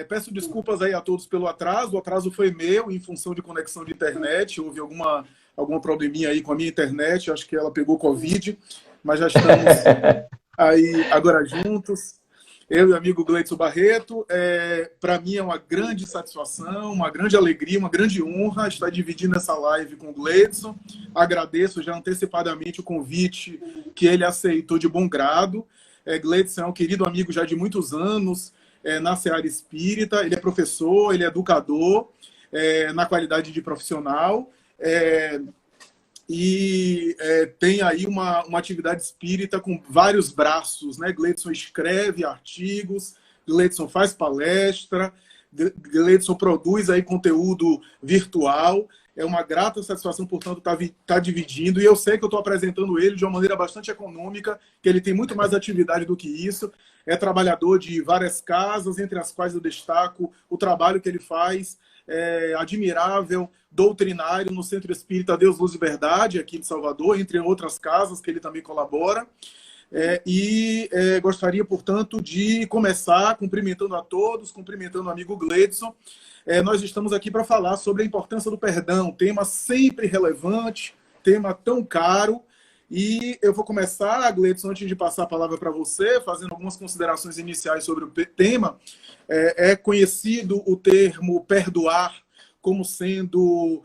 Peço desculpas aí a todos pelo atraso. O atraso foi meu, em função de conexão de internet. Houve alguma probleminha aí com a minha internet. Acho que ela pegou Covid, mas já estamos aí agora juntos. Eu e o amigo Gleidson Barreto. Para mim é uma grande satisfação, uma grande alegria, uma grande honra estar dividindo essa live com o Gleidson. Agradeço já antecipadamente o convite que ele aceitou de bom grado. Gleidson é um querido amigo já de muitos anos, na Seara Espírita. Ele é professor, ele é educador, na qualidade de profissional, e tem aí uma atividade espírita com vários braços, né? Gleidson escreve artigos, Gleidson faz palestra, Gleidson produz aí conteúdo virtual. É uma grata satisfação, portanto, estar dividindo. E eu sei que eu estou apresentando ele de uma maneira bastante econômica, que ele tem muito mais atividade do que isso. É trabalhador de várias casas, entre as quais eu destaco o trabalho que ele faz, admirável, doutrinário, no Centro Espírita Deus, Luz e Verdade, aqui de Salvador, entre outras casas que ele também colabora. Gostaria, portanto, de começar cumprimentando a todos, cumprimentando o amigo Gleidson. Nós estamos aqui para falar sobre a importância do perdão, tema sempre relevante, tema tão caro. E eu vou começar, Gleidson, antes de passar a palavra para você, fazendo algumas considerações iniciais sobre o tema. É conhecido o termo perdoar como sendo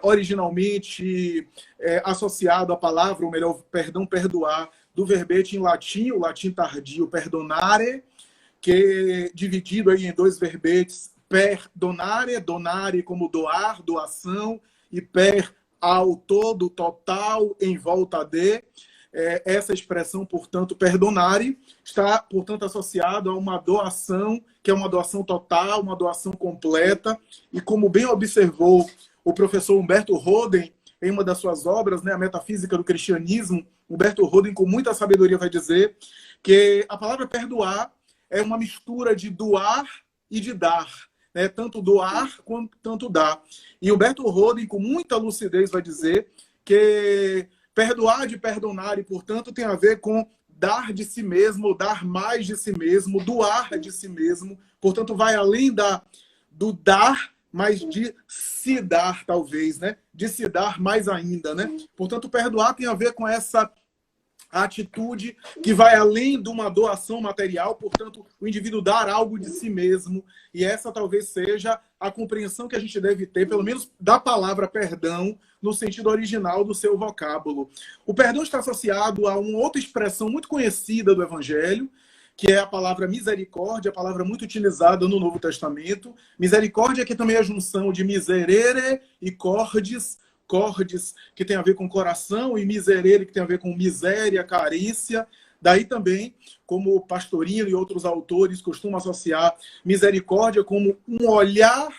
originalmente associado à palavra, ou melhor, perdão, perdoar, do verbete em latim, o latim tardio, perdonare, que é dividido aí em dois verbetes, perdonare, donare como doar, doação, e per ao todo, total, em volta de. Essa expressão, portanto, perdonare, está, portanto, associado a uma doação, que é uma doação total, uma doação completa, e como bem observou o professor Humberto Roden, em uma das suas obras, né, A Metafísica do Cristianismo, Humberto Roden, com muita sabedoria, vai dizer que a palavra perdoar é uma mistura de doar e de dar, né? Tanto doar quanto tanto dar. E Humberto Roden, com muita lucidez, vai dizer que perdoar de perdonar, e, portanto, tem a ver com dar de si mesmo, dar mais de si mesmo, doar de si mesmo. Portanto, vai além do dar, mas de se dar, talvez, né? De se dar mais ainda, né? Portanto, perdoar tem a ver com essa atitude que vai além de uma doação material, portanto, o indivíduo dar algo de si mesmo. E essa talvez seja a compreensão que a gente deve ter, pelo menos da palavra perdão, no sentido original do seu vocábulo. O perdão está associado a uma outra expressão muito conhecida do Evangelho, que é a palavra misericórdia, a palavra muito utilizada no Novo Testamento. Misericórdia, que também é a junção de miserere e cordis, cordes, que tem a ver com coração, e miserere, que tem a ver com miséria, carícia. Daí também, como o Pastorino e outros autores costumam associar misericórdia como um olhar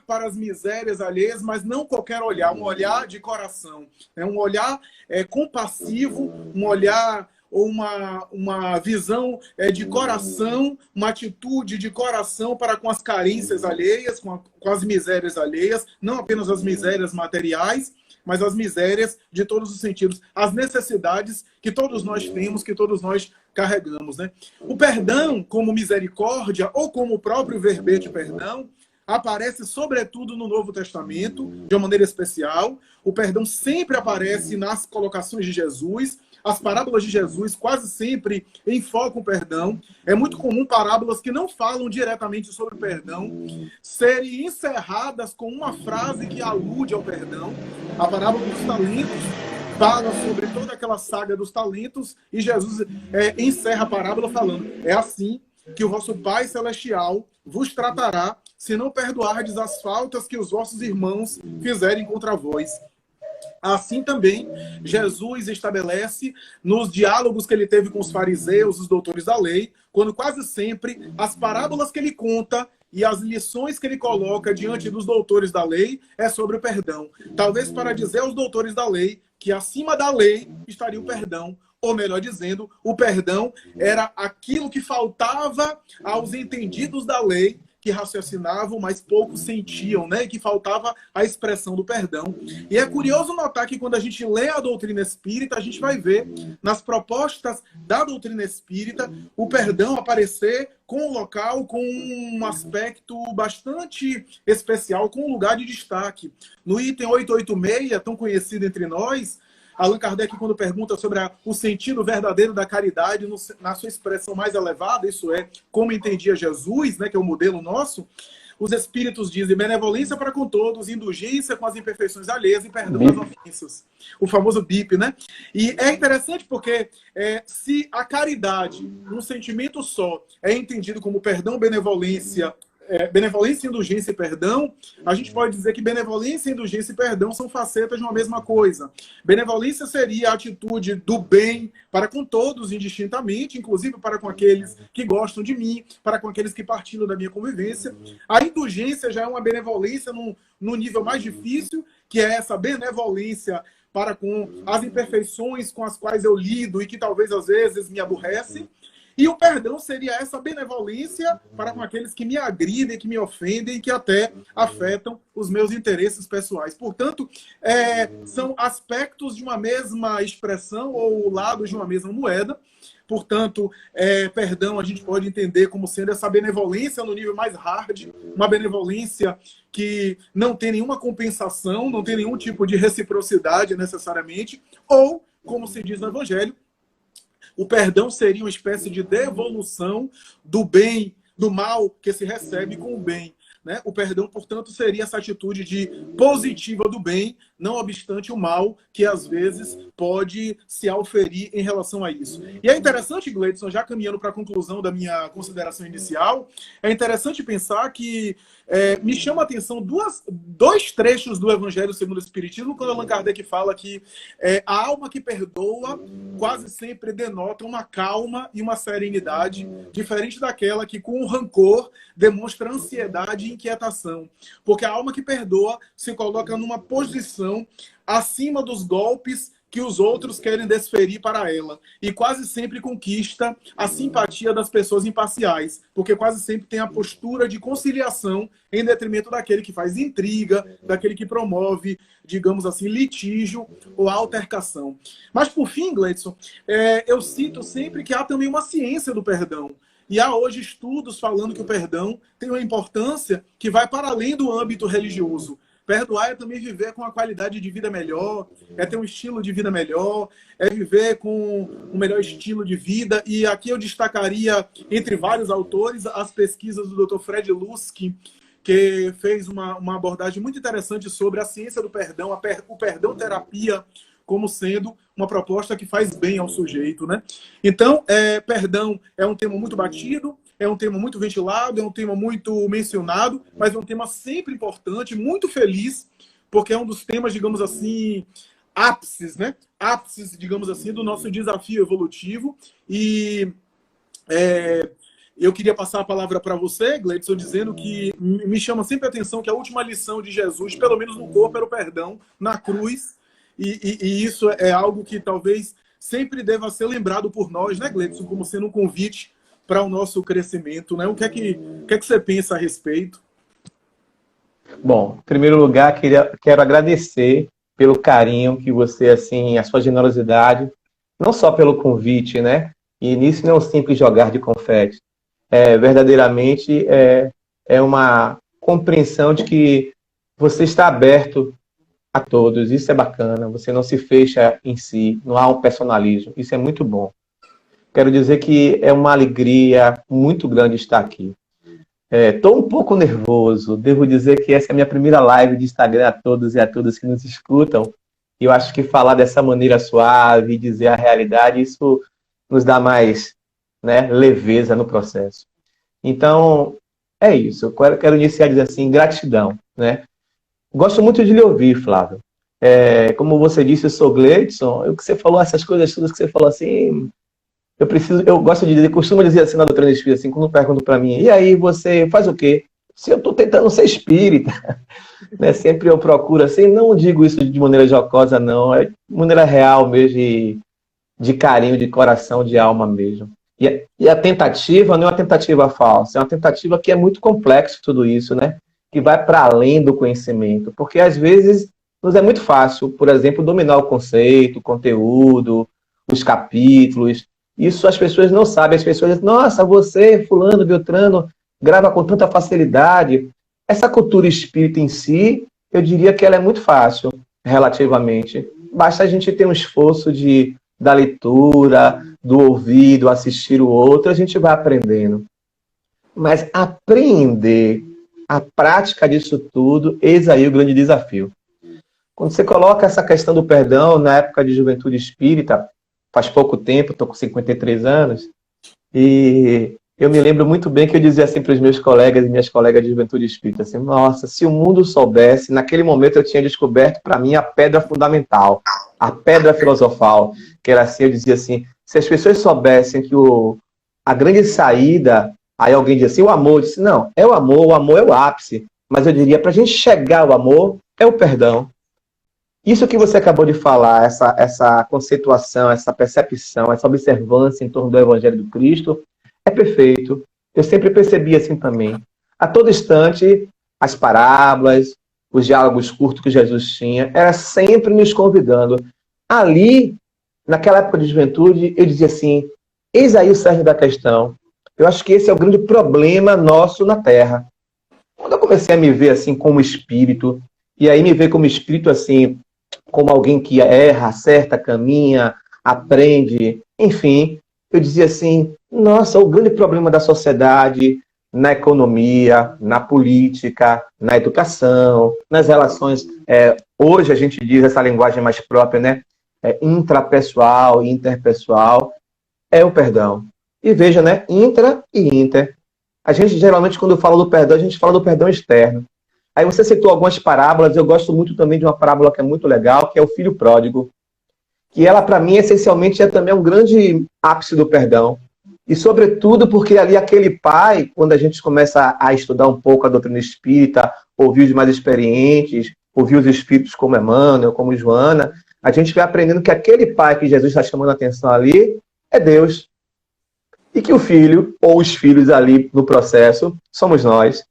para as misérias alheias, mas não qualquer olhar, um olhar de coração. Um olhar compassivo, um olhar ou uma visão de coração, uma atitude de coração para com as carências alheias, com as misérias alheias, não apenas as misérias materiais, mas as misérias de todos os sentidos, as necessidades que todos nós temos, que todos nós carregamos, né? O perdão, como misericórdia, ou como o próprio verbete perdão, aparece sobretudo no Novo Testamento, de uma maneira especial. O perdão sempre aparece nas colocações de Jesus. As parábolas de Jesus quase sempre enfocam o perdão. É muito comum parábolas que não falam diretamente sobre o perdão serem encerradas com uma frase que alude ao perdão. A parábola dos talentos fala sobre toda aquela saga dos talentos e Jesus encerra a parábola falando: é assim que o vosso Pai Celestial vos tratará se não perdoardes as faltas que os vossos irmãos fizerem contra vós. Assim também, Jesus estabelece nos diálogos que ele teve com os fariseus, os doutores da lei, quando quase sempre as parábolas que ele conta e as lições que ele coloca diante dos doutores da lei é sobre o perdão. Talvez para dizer aos doutores da lei que acima da lei estaria o perdão, ou melhor dizendo, o perdão era aquilo que faltava aos entendidos da lei, que raciocinavam, mas poucos sentiam, né? E que faltava a expressão do perdão. E é curioso notar que quando a gente lê a doutrina espírita, a gente vai ver nas propostas da doutrina espírita o perdão aparecer com um local, com um aspecto bastante especial, com um lugar de destaque. No item 886, tão conhecido entre nós, Allan Kardec, quando pergunta sobre o sentido verdadeiro da caridade na sua expressão mais elevada, isso é, como entendia Jesus, né, que é o modelo nosso, os espíritos dizem benevolência para com todos, indulgência com as imperfeições alheias e perdão das ofensas. O famoso BIP, né? E é interessante porque se a caridade, um sentimento só, é entendido como perdão, benevolência, benevolência, indulgência e perdão, a gente pode dizer que benevolência, indulgência e perdão são facetas de uma mesma coisa. Benevolência seria a atitude do bem para com todos, indistintamente, inclusive para com aqueles que gostam de mim, para com aqueles que partilham da minha convivência. A indulgência já é uma benevolência num nível mais difícil, que é essa benevolência para com as imperfeições com as quais eu lido e que talvez às vezes me aborrecem. E o perdão seria essa benevolência para com aqueles que me agridem, que me ofendem e que até afetam os meus interesses pessoais. Portanto, são aspectos de uma mesma expressão ou lados de uma mesma moeda. Portanto, perdão a gente pode entender como sendo essa benevolência no nível mais hard, uma benevolência que não tem nenhuma compensação, não tem nenhum tipo de reciprocidade necessariamente, ou, como se diz no Evangelho, o perdão seria uma espécie de devolução do bem, do mal que se recebe com o bem. Né? O perdão, portanto, seria essa atitude de positiva do bem, não obstante o mal que, às vezes, pode se auferir em relação a isso. E é interessante, Gleidson, já caminhando para a conclusão da minha consideração inicial, é interessante pensar que me chama a atenção dois trechos do Evangelho segundo o Espiritismo, quando Allan Kardec fala que a alma que perdoa quase sempre denota uma calma e uma serenidade, diferente daquela que, com o rancor, demonstra ansiedade e inquietação. Porque a alma que perdoa se coloca numa posição acima dos golpes que os outros querem desferir para ela. E quase sempre conquista a simpatia das pessoas imparciais, porque quase sempre tem a postura de conciliação em detrimento daquele que faz intriga, daquele que promove, digamos assim, litígio ou altercação. Mas, por fim, Gleidson, eu cito sempre que há também uma ciência do perdão. E há hoje estudos falando que o perdão tem uma importância que vai para além do âmbito religioso. Perdoar é também viver com uma qualidade de vida melhor, é ter um estilo de vida melhor, é viver com um melhor estilo de vida. E aqui eu destacaria, entre vários autores, as pesquisas do Dr. Fred Luskin, que fez uma abordagem muito interessante sobre a ciência do perdão, o perdão terapia, como sendo uma proposta que faz bem ao sujeito, né? Então, perdão é um tema muito batido, é um tema muito ventilado, é um tema muito mencionado, mas é um tema sempre importante, muito feliz, porque é um dos temas, digamos assim, ápices, né? Ápices, digamos assim, do nosso desafio evolutivo. E eu queria passar a palavra para você, Gleidson, dizendo que me chama sempre a atenção que a última lição de Jesus, pelo menos no corpo, era o perdão, na cruz, e isso é algo que talvez sempre deva ser lembrado por nós, né, Gleidson, como sendo um convite para o nosso crescimento, né? O que é que você pensa a respeito? Bom, em primeiro lugar, quero agradecer pelo carinho que você, assim, a sua generosidade, não só pelo convite, né? E nisso não é um simples jogar de confete. Verdadeiramente é uma compreensão de que você está aberto a todos. Isso é bacana. Você não se fecha em si, não há um personalismo. Isso é muito bom. Quero dizer que é uma alegria muito grande estar aqui. Estou um pouco nervoso. Devo dizer que essa é a minha primeira live de Instagram a todos e a todas que nos escutam. E eu acho que falar dessa maneira suave, dizer a realidade, isso nos dá mais, né, leveza no processo. Então, é isso. Eu quero iniciar dizendo assim, gratidão, né? Gosto muito de lhe ouvir, Flávio. Como você disse, eu sou Gleidson. O que você falou, essas coisas todas que você falou assim... Eu gosto de dizer, costumo dizer assim na doutrina espírita, assim, quando perguntam para mim, e aí, você faz o quê? Se eu estou tentando ser espírita, né? Sempre eu procuro, assim, não digo isso de maneira jocosa, não, é de maneira real mesmo, de carinho, de coração, de alma mesmo. E a tentativa não é uma tentativa falsa, é uma tentativa que é muito complexo tudo isso, né? Que vai para além do conhecimento. Porque às vezes nos é muito fácil, por exemplo, dominar o conceito, o conteúdo, os capítulos. Isso as pessoas não sabem. As pessoas dizem, nossa, você, fulano, Beltrano, grava com tanta facilidade. Essa cultura espírita em si, eu diria que ela é muito fácil, relativamente. Basta a gente ter um esforço da leitura, do ouvido, assistir o outro, a gente vai aprendendo. Mas apreender a prática disso tudo, eis aí o grande desafio. Quando você coloca essa questão do perdão na época de juventude espírita, faz pouco tempo, estou com 53 anos, e eu me lembro muito bem que eu dizia assim para os meus colegas e minhas colegas de juventude espírita, assim, nossa, se o mundo soubesse, naquele momento eu tinha descoberto para mim a pedra fundamental, a pedra filosofal, que era assim, eu dizia assim, se as pessoas soubessem que a grande saída, aí alguém dizia assim, o amor, eu disse, não, é o amor é o ápice, mas eu diria, para a gente chegar ao amor, é o perdão. Isso que você acabou de falar, essa conceituação, essa percepção, essa observância em torno do Evangelho do Cristo, é perfeito. Eu sempre percebi assim também. A todo instante, as parábolas, os diálogos curtos que Jesus tinha, era sempre nos convidando. Ali, naquela época de juventude, eu dizia assim, eis aí o cerne da questão. Eu acho que esse é o grande problema nosso na Terra. Quando eu comecei a me ver assim como espírito, e aí me ver como espírito assim, como alguém que erra, acerta, caminha, aprende, enfim, eu dizia assim, nossa, o grande problema da sociedade, na economia, na política, na educação, nas relações, hoje a gente diz essa linguagem mais própria, né? Intrapessoal e interpessoal, é o perdão. E veja, né? Intra e inter. A gente, geralmente, quando fala do perdão, a gente fala do perdão externo. Aí você citou algumas parábolas, eu gosto muito também de uma parábola que é muito legal, que é o filho pródigo, que ela, para mim, essencialmente, é também um grande ápice do perdão. E, sobretudo, porque ali aquele pai, quando a gente começa a estudar um pouco a doutrina espírita, ouvir os mais experientes, ouvir os espíritos como Emmanuel, como Joana, a gente vai aprendendo que aquele pai que Jesus está chamando a atenção ali é Deus. E que o filho, ou os filhos ali no processo, somos nós.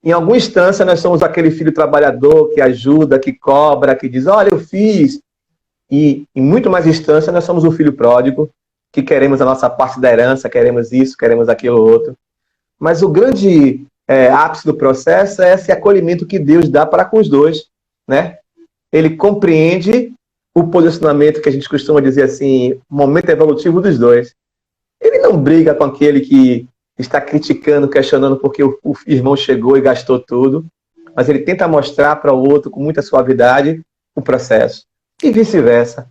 Em alguma instância, nós somos aquele filho trabalhador que ajuda, que cobra, que diz, olha, eu fiz. E em muito mais instância, nós somos o filho pródigo, que queremos a nossa parte da herança, queremos isso, queremos aquilo outro. Mas o grande ápice do processo é esse acolhimento que Deus dá para com os dois, né? Ele compreende o posicionamento que a gente costuma dizer assim, momento evolutivo dos dois. Ele não briga com aquele que está criticando, questionando porque o irmão chegou e gastou tudo, mas ele tenta mostrar para o outro com muita suavidade o processo. E vice-versa.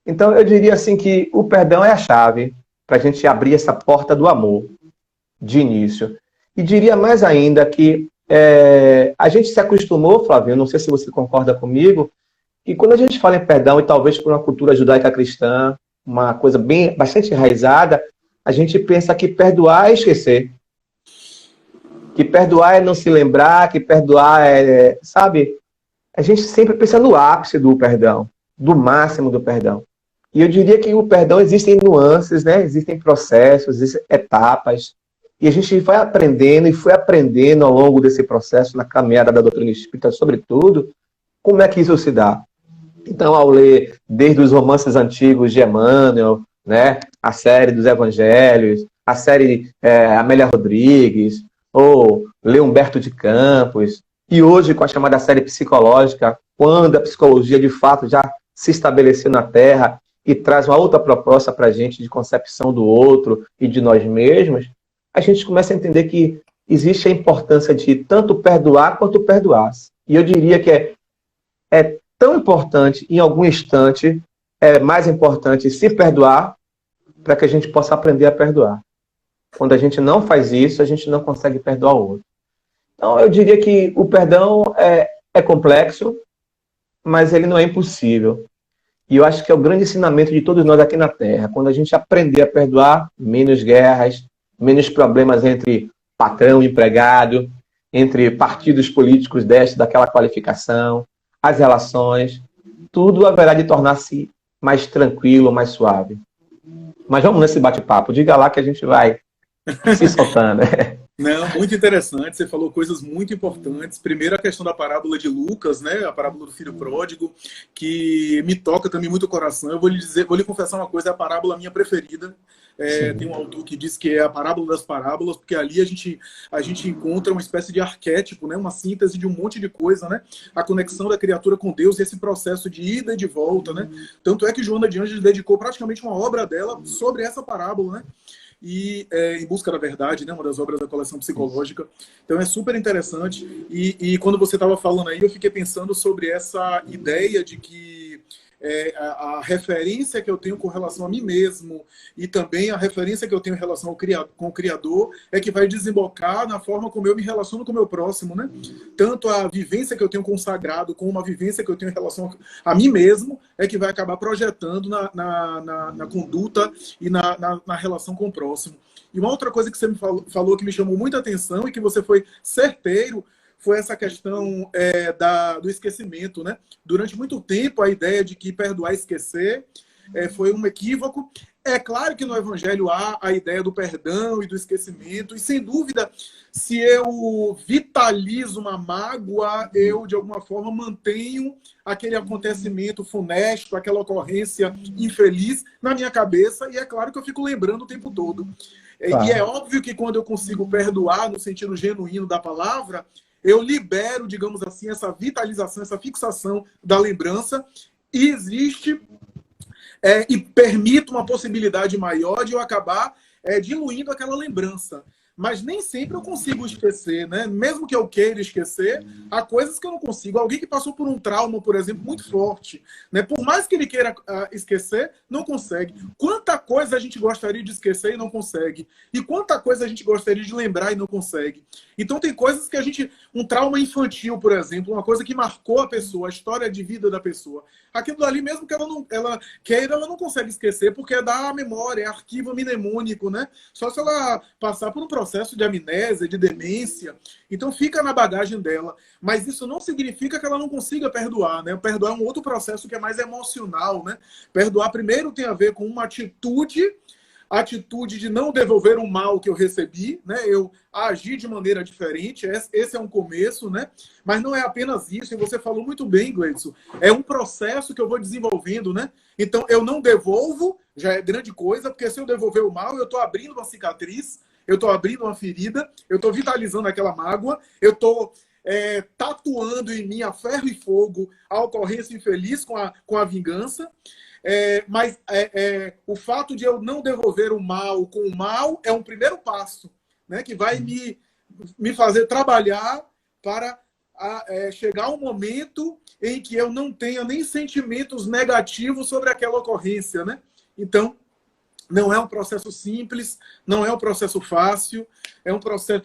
Então, eu diria assim que o perdão é a chave para a gente abrir essa porta do amor de início. E diria mais ainda que a gente se acostumou, Flávio, não sei se você concorda comigo, que quando a gente fala em perdão, e talvez por uma cultura judaica cristã, uma coisa bastante enraizada, a gente pensa que perdoar é esquecer. Que perdoar é não se lembrar, que perdoar sabe? A gente sempre pensa no ápice do perdão, do máximo do perdão. E eu diria que o perdão existem nuances, né? Existem processos, existem etapas. E a gente vai aprendendo e foi aprendendo ao longo desse processo, na caminhada da doutrina espírita, sobretudo, como é que isso se dá. Então, ao ler desde os romances antigos de Emmanuel, né? A série dos Evangelhos, a série Amélia Rodrigues, ou ler Humberto de Campos, e hoje com a chamada série psicológica, quando a psicologia de fato já se estabeleceu na Terra e traz uma outra proposta para a gente de concepção do outro e de nós mesmos, a gente começa a entender que existe a importância de tanto perdoar quanto perdoar-se. E eu diria que é tão importante, em algum instante, é mais importante se perdoar para que a gente possa aprender a perdoar. Quando a gente não faz isso, a gente não consegue perdoar o outro. Então, eu diria que o perdão é complexo, mas ele não é impossível. E eu acho que é o grande ensinamento de todos nós aqui na Terra. Quando a gente aprender a perdoar, menos guerras, menos problemas entre patrão e empregado, entre partidos políticos daquela qualificação, as relações, tudo haverá de tornar-se mais tranquilo, mais suave. Mas vamos nesse bate-papo. Diga lá que a gente vai se soltando. Não, muito interessante. Você falou coisas muito importantes. Primeiro, a questão da parábola de Lucas, né? A parábola do filho pródigo, que me toca também muito o coração. Eu vou lhe confessar uma coisa, é a parábola minha preferida. Tem um autor que diz que é a parábola das parábolas, porque ali a gente encontra uma espécie de arquétipo, né? Uma síntese de um monte de coisa, né? A conexão da criatura com Deus e esse processo de ida e de volta, né? Tanto é que Joana de Ângeles dedicou praticamente uma obra dela sobre essa parábola, né? E Em Busca da Verdade, né, uma das obras da coleção psicológica. Então é super interessante. E quando você estava falando aí, eu fiquei pensando sobre essa ideia de que a referência que eu tenho com relação a mim mesmo e também a referência que eu tenho em relação com o Criador é que vai desembocar na forma como eu me relaciono com o meu próximo, né? Tanto a vivência que eu tenho com o sagrado como uma vivência que eu tenho em relação a mim mesmo é que vai acabar projetando na conduta e na relação com o próximo. E uma outra coisa que você me falou que me chamou muita atenção e que você foi certeiro foi essa questão do esquecimento, né? Durante muito tempo, a ideia de que perdoar e esquecer foi um equívoco. É claro que no Evangelho há a ideia do perdão e do esquecimento, e sem dúvida, se eu vitalizo uma mágoa, eu, de alguma forma, mantenho aquele acontecimento funesto, aquela ocorrência infeliz na minha cabeça, e é claro que eu fico lembrando o tempo todo. Claro. E é óbvio que quando eu consigo perdoar, no sentido genuíno da palavra, eu libero, digamos assim, essa vitalização, essa fixação da lembrança, e existe e permite uma possibilidade maior de eu acabar diluindo aquela lembrança. Mas nem sempre eu consigo esquecer, né? Mesmo que eu queira esquecer, há coisas que eu não consigo. Alguém que passou por um trauma, por exemplo, muito forte, né? Por mais que ele queira esquecer, não consegue. Quanta coisa a gente gostaria de esquecer e não consegue. E quanta coisa a gente gostaria de lembrar e não consegue. Então tem coisas que a gente... Um trauma infantil, por exemplo, uma coisa que marcou a pessoa, a história de vida da pessoa. Aquilo ali, mesmo que ela queira, ela não consegue esquecer, porque é da memória, é arquivo mnemônico, né? Só se ela passar por um processo de amnésia, de demência. Então fica na bagagem dela. Mas isso não significa que ela não consiga perdoar, né? Perdoar é um outro processo que é mais emocional, né? Perdoar primeiro tem a ver com uma atitude de não devolver o mal que eu recebi, né? Eu agir de maneira diferente, esse é um começo, né? Mas não é apenas isso, e você falou muito bem, Gleidson, é um processo que eu vou desenvolvendo, né? Então, eu não devolvo, já é grande coisa, porque se eu devolver o mal, eu estou abrindo uma cicatriz, eu estou abrindo uma ferida, eu estou vitalizando aquela mágoa, eu estou tatuando em mim a ferro e fogo a ocorrência infeliz com a vingança. Mas o fato de eu não devolver o mal com o mal é um primeiro passo, né, que vai me fazer trabalhar para chegar um momento em que eu não tenha nem sentimentos negativos sobre aquela ocorrência, né? Então, não é um processo simples, não é um processo fácil, é um processo...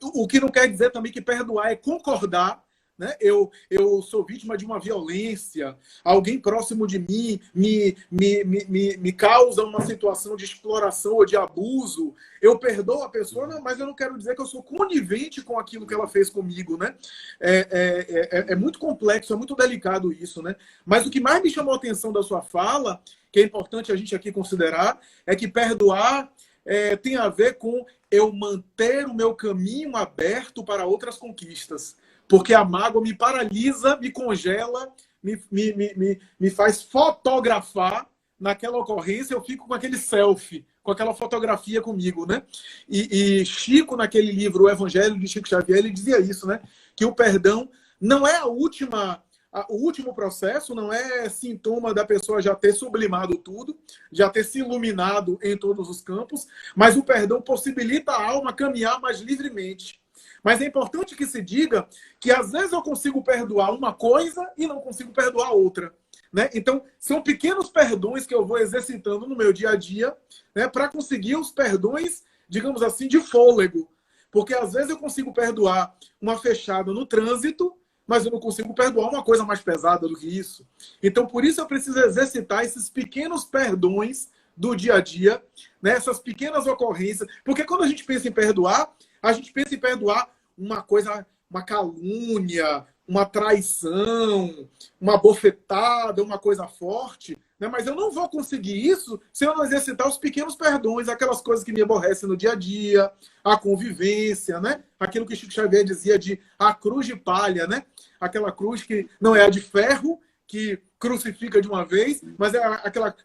o que não quer dizer também que perdoar é concordar, né? Eu sou vítima de uma violência, alguém próximo de mim me causa uma situação de exploração ou de abuso, eu perdoo a pessoa, mas eu não quero dizer que eu sou conivente com aquilo que ela fez comigo, né? É muito complexo, é muito delicado isso, né? Mas o que mais me chamou a atenção da sua fala, que é importante a gente aqui considerar, é que perdoar tem a ver com eu manter o meu caminho aberto para outras conquistas. Porque a mágoa me paralisa, me congela, me faz fotografar naquela ocorrência, eu fico com aquele selfie, com aquela fotografia comigo, né? E Chico, naquele livro, O Evangelho de Chico Xavier, ele dizia isso, né? Que o perdão não é o último processo, não é sintoma da pessoa já ter sublimado tudo, já ter se iluminado em todos os campos, mas o perdão possibilita a alma caminhar mais livremente. Mas é importante que se diga que às vezes eu consigo perdoar uma coisa e não consigo perdoar outra, né? Então, são pequenos perdões que eu vou exercitando no meu dia a dia, né, para conseguir os perdões, digamos assim, de fôlego. Porque às vezes eu consigo perdoar uma fechada no trânsito, mas eu não consigo perdoar uma coisa mais pesada do que isso. Então, por isso eu preciso exercitar esses pequenos perdões do dia a dia, né, essas pequenas ocorrências. Porque quando a gente pensa em perdoar, a gente pensa em perdoar uma coisa, uma calúnia, uma traição, uma bofetada, uma coisa forte, né? Mas eu não vou conseguir isso se eu não exercitar os pequenos perdões, aquelas coisas que me aborrecem no dia a dia, a convivência, né? Aquilo que Chico Xavier dizia de a cruz de palha, né? Aquela cruz que não é a de ferro, que crucifica de uma vez, mas é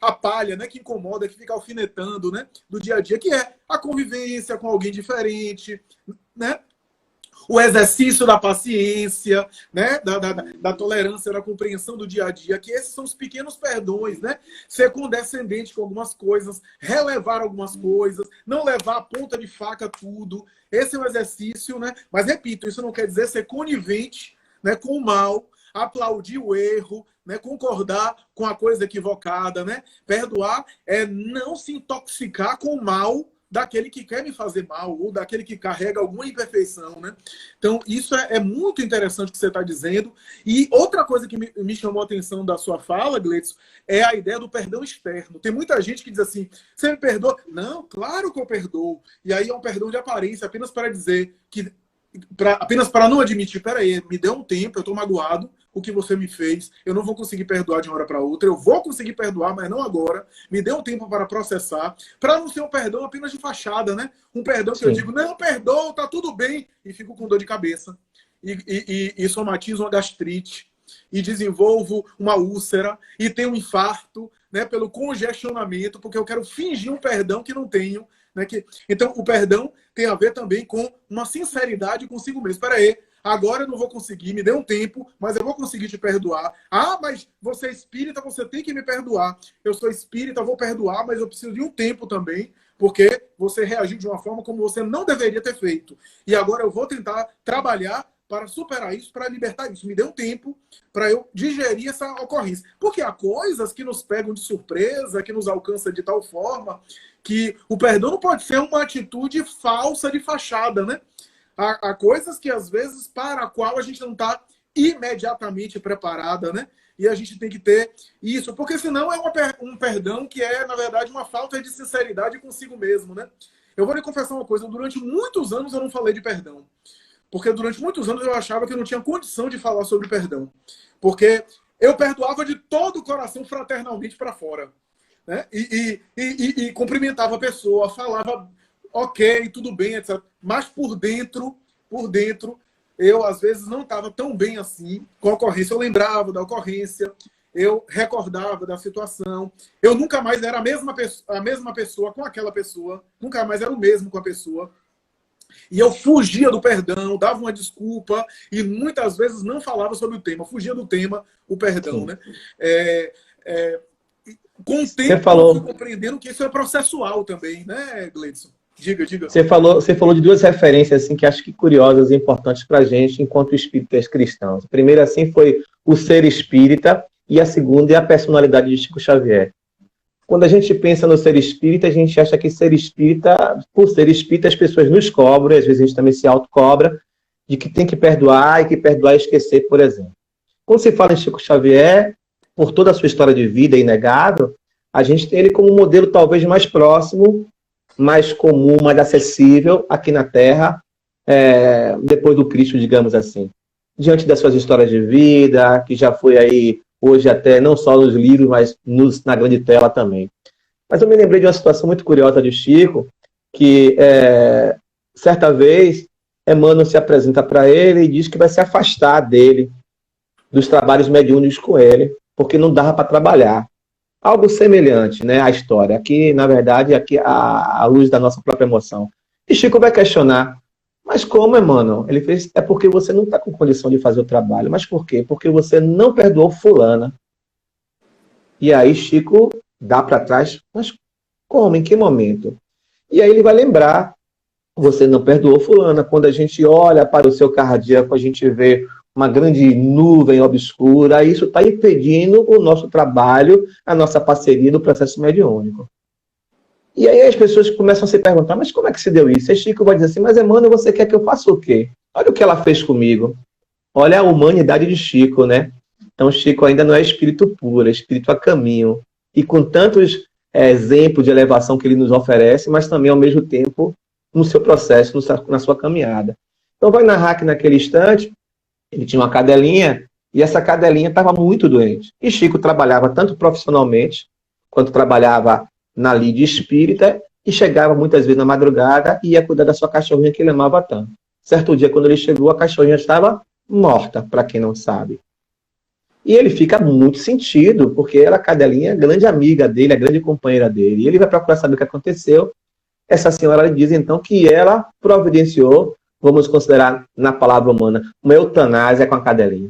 a palha, né, que incomoda, que fica alfinetando, né, do dia a dia, que é a convivência com alguém diferente, né? O exercício da paciência, né? Da tolerância, da compreensão do dia a dia, que esses são os pequenos perdões, né? Ser condescendente com algumas coisas, relevar algumas coisas, não levar a ponta de faca tudo. Esse é o exercício, né? Mas, repito, isso não quer dizer ser conivente, né, com o mal, aplaudir o erro, né, concordar com a coisa equivocada, né? Perdoar é não se intoxicar com o mal daquele que quer me fazer mal, ou daquele que carrega alguma imperfeição, né? Então, isso é muito interessante o que você está dizendo. E outra coisa que me chamou a atenção da sua fala, Gleidson, é a ideia do perdão externo. Tem muita gente que diz assim, você me perdoa? Não, claro que eu perdoo. E aí é um perdão de aparência, apenas para dizer que apenas para não admitir, peraí, me dê um tempo, eu estou magoado, o que você me fez, eu não vou conseguir perdoar de uma hora para outra, eu vou conseguir perdoar, mas não agora, me dê um tempo para processar, para não ser um perdão apenas de fachada, né? Um perdão que eu digo, não, perdoa, tá tudo bem, e fico com dor de cabeça, e somatizo uma gastrite, e desenvolvo uma úlcera, e tenho um infarto, né, pelo congestionamento, porque eu quero fingir um perdão que não tenho, né? Então, o perdão tem a ver também com uma sinceridade consigo mesmo. Espera aí, agora eu não vou conseguir, me dê um tempo, mas eu vou conseguir te perdoar. Ah, mas você é espírita, você tem que me perdoar. Eu sou espírita, vou perdoar, mas eu preciso de um tempo também, porque você reagiu de uma forma como você não deveria ter feito. E agora eu vou tentar trabalhar para superar isso, para libertar isso. Me dê um tempo para eu digerir essa ocorrência. Porque há coisas que nos pegam de surpresa, que nos alcançam de tal forma que o perdão não pode ser uma atitude falsa de fachada, né? Há coisas que, às vezes, para a qual a gente não está imediatamente preparada, né? E a gente tem que ter isso, porque senão é um perdão que é, na verdade, uma falta de sinceridade consigo mesmo, né? Eu vou lhe confessar uma coisa, durante muitos anos eu não falei de perdão. Porque durante muitos anos eu achava que eu não tinha condição de falar sobre perdão. Porque eu perdoava de todo o coração fraternalmente para fora. Né? E cumprimentava a pessoa, falava ok, tudo bem, etc. Mas por dentro, eu às vezes não estava tão bem assim com a ocorrência. Eu lembrava da ocorrência, eu recordava da situação. Eu nunca mais era a mesma pessoa com aquela pessoa, nunca mais era o mesmo com a pessoa. E eu fugia do perdão, dava uma desculpa e muitas vezes não falava sobre o tema, fugia do tema, o perdão, né? Com o tempo, eu fui compreendendo que isso é processual também, né, Gleidson? Diga. Você falou de duas referências assim, que acho que curiosas e importantes para a gente enquanto espíritas cristãos. A primeira assim, foi o ser espírita e a segunda é a personalidade de Chico Xavier. Quando a gente pensa no ser espírita, a gente acha que ser espírita, por ser espírita, as pessoas nos cobram, e às vezes a gente também se autocobra, de que tem que perdoar e que perdoar e esquecer, por exemplo. Quando se fala em Chico Xavier, por toda a sua história de vida, é inegável, a gente tem ele como um modelo talvez mais próximo, mais comum, mais acessível aqui na Terra, depois do Cristo, digamos assim. Diante das suas histórias de vida, que já foi aí, hoje até, não só nos livros, mas na grande tela também. Mas eu me lembrei de uma situação muito curiosa de Chico, que certa vez, Emmanuel se apresenta para ele e diz que vai se afastar dele, dos trabalhos mediúnicos com ele, porque não dava para trabalhar. Algo semelhante, né, à história. Aqui, na verdade, aqui à luz da nossa própria emoção. E Chico vai questionar, mas como, Emmanuel? Ele fez, é porque você não está com condição de fazer o trabalho. Mas por quê? Porque você não perdoou fulana. E aí Chico dá para trás, mas como? Em que momento? E aí ele vai lembrar, você não perdoou fulana. Quando a gente olha para o seu cardíaco, a gente vê uma grande nuvem obscura, isso está impedindo o nosso trabalho, a nossa parceria no processo mediúnico. E aí as pessoas começam a se perguntar, mas como é que se deu isso? E Chico vai dizer assim, mas Emmanuel, você quer que eu faça o quê? Olha o que ela fez comigo. Olha a humanidade de Chico, né? Então Chico ainda não é espírito puro, é espírito a caminho. E com tantos exemplos de elevação que ele nos oferece, mas também ao mesmo tempo no seu processo, na sua caminhada. Então vai narrar que naquele instante, Ele tinha uma cadelinha e essa cadelinha estava muito doente. E Chico trabalhava tanto profissionalmente, quanto trabalhava na lide espírita, e chegava muitas vezes na madrugada e ia cuidar da sua cachorrinha que ele amava tanto. Certo dia, quando ele chegou, a cachorrinha estava morta, para quem não sabe. E ele fica muito sentido, porque era a cadelinha, a grande amiga dele, a grande companheira dele. E ele vai procurar saber o que aconteceu. Essa senhora diz, então, que ela providenciou, vamos considerar, na palavra humana, uma eutanásia com a cadelinha.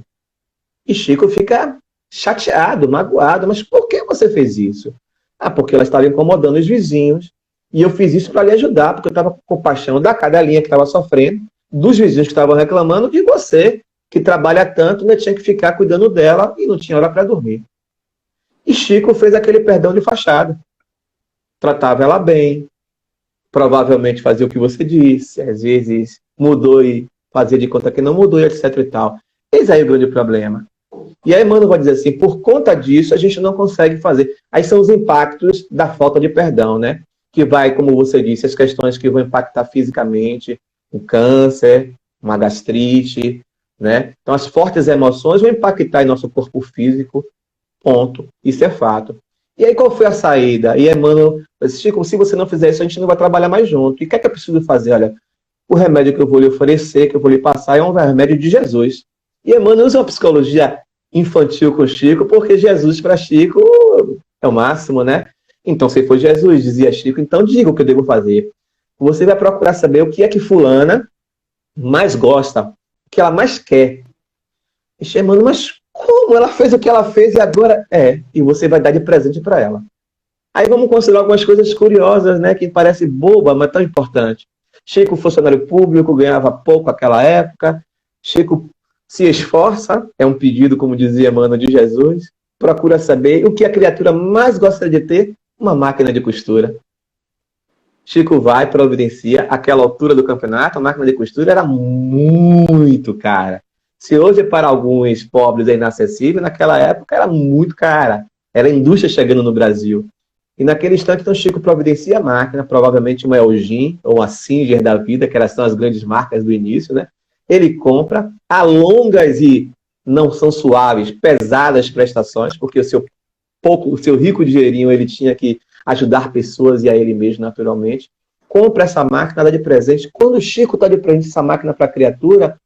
E Chico fica chateado, magoado. Mas por que você fez isso? Ah, porque ela estava incomodando os vizinhos. E eu fiz isso para lhe ajudar, porque eu estava com compaixão da cadelinha que estava sofrendo, dos vizinhos que estavam reclamando, e você, que trabalha tanto, ainda tinha que ficar cuidando dela e não tinha hora para dormir. E Chico fez aquele perdão de fachada. Tratava ela bem, provavelmente fazia o que você disse, às vezes mudou e fazia de conta que não mudou, etc e tal. Eis aí o grande problema. E aí Emmanuel vai dizer assim, por conta disso a gente não consegue fazer. Aí são os impactos da falta de perdão, né? Que vai, como você disse, as questões que vão impactar fisicamente, o câncer, uma gastrite, né? Então as fortes emoções vão impactar em nosso corpo físico, ponto. Isso é fato. E aí qual foi a saída? E Emmanuel disse, Chico, se você não fizer isso, a gente não vai trabalhar mais junto. E o que é que eu preciso fazer? Olha, o remédio que eu vou lhe oferecer, que eu vou lhe passar, é um remédio de Jesus. E Emmanuel usa uma psicologia infantil com Chico, porque Jesus para Chico é o máximo, né? Então, se for Jesus, dizia Chico, então diga o que eu devo fazer. Você vai procurar saber o que é que fulana mais gosta, o que ela mais quer. E Emmanuel, mas como ela fez o que ela fez e agora é? E você vai dar de presente para ela. Aí vamos considerar algumas coisas curiosas, né? Que parece boba, mas tão importante. Chico, funcionário público, ganhava pouco naquela época. Chico se esforça, é um pedido, como dizia Emmanuel, de Jesus. Procura saber o que a criatura mais gosta de ter, uma máquina de costura. Chico vai, providencia, aquela altura do campeonato, a máquina de costura era muito cara. Se hoje para alguns pobres é inacessível, naquela época era muito cara. Era a indústria chegando no Brasil. E naquele instante, então, Chico providencia a máquina, provavelmente uma Elgin ou uma Singer da vida, que elas são as grandes marcas do início, né? Ele compra a longas e não são suaves, pesadas prestações, porque o seu rico dinheirinho ele tinha que ajudar pessoas e a ele mesmo, naturalmente. Compra essa máquina, dá de presente. Quando o Chico está de presente essa máquina para a criatura,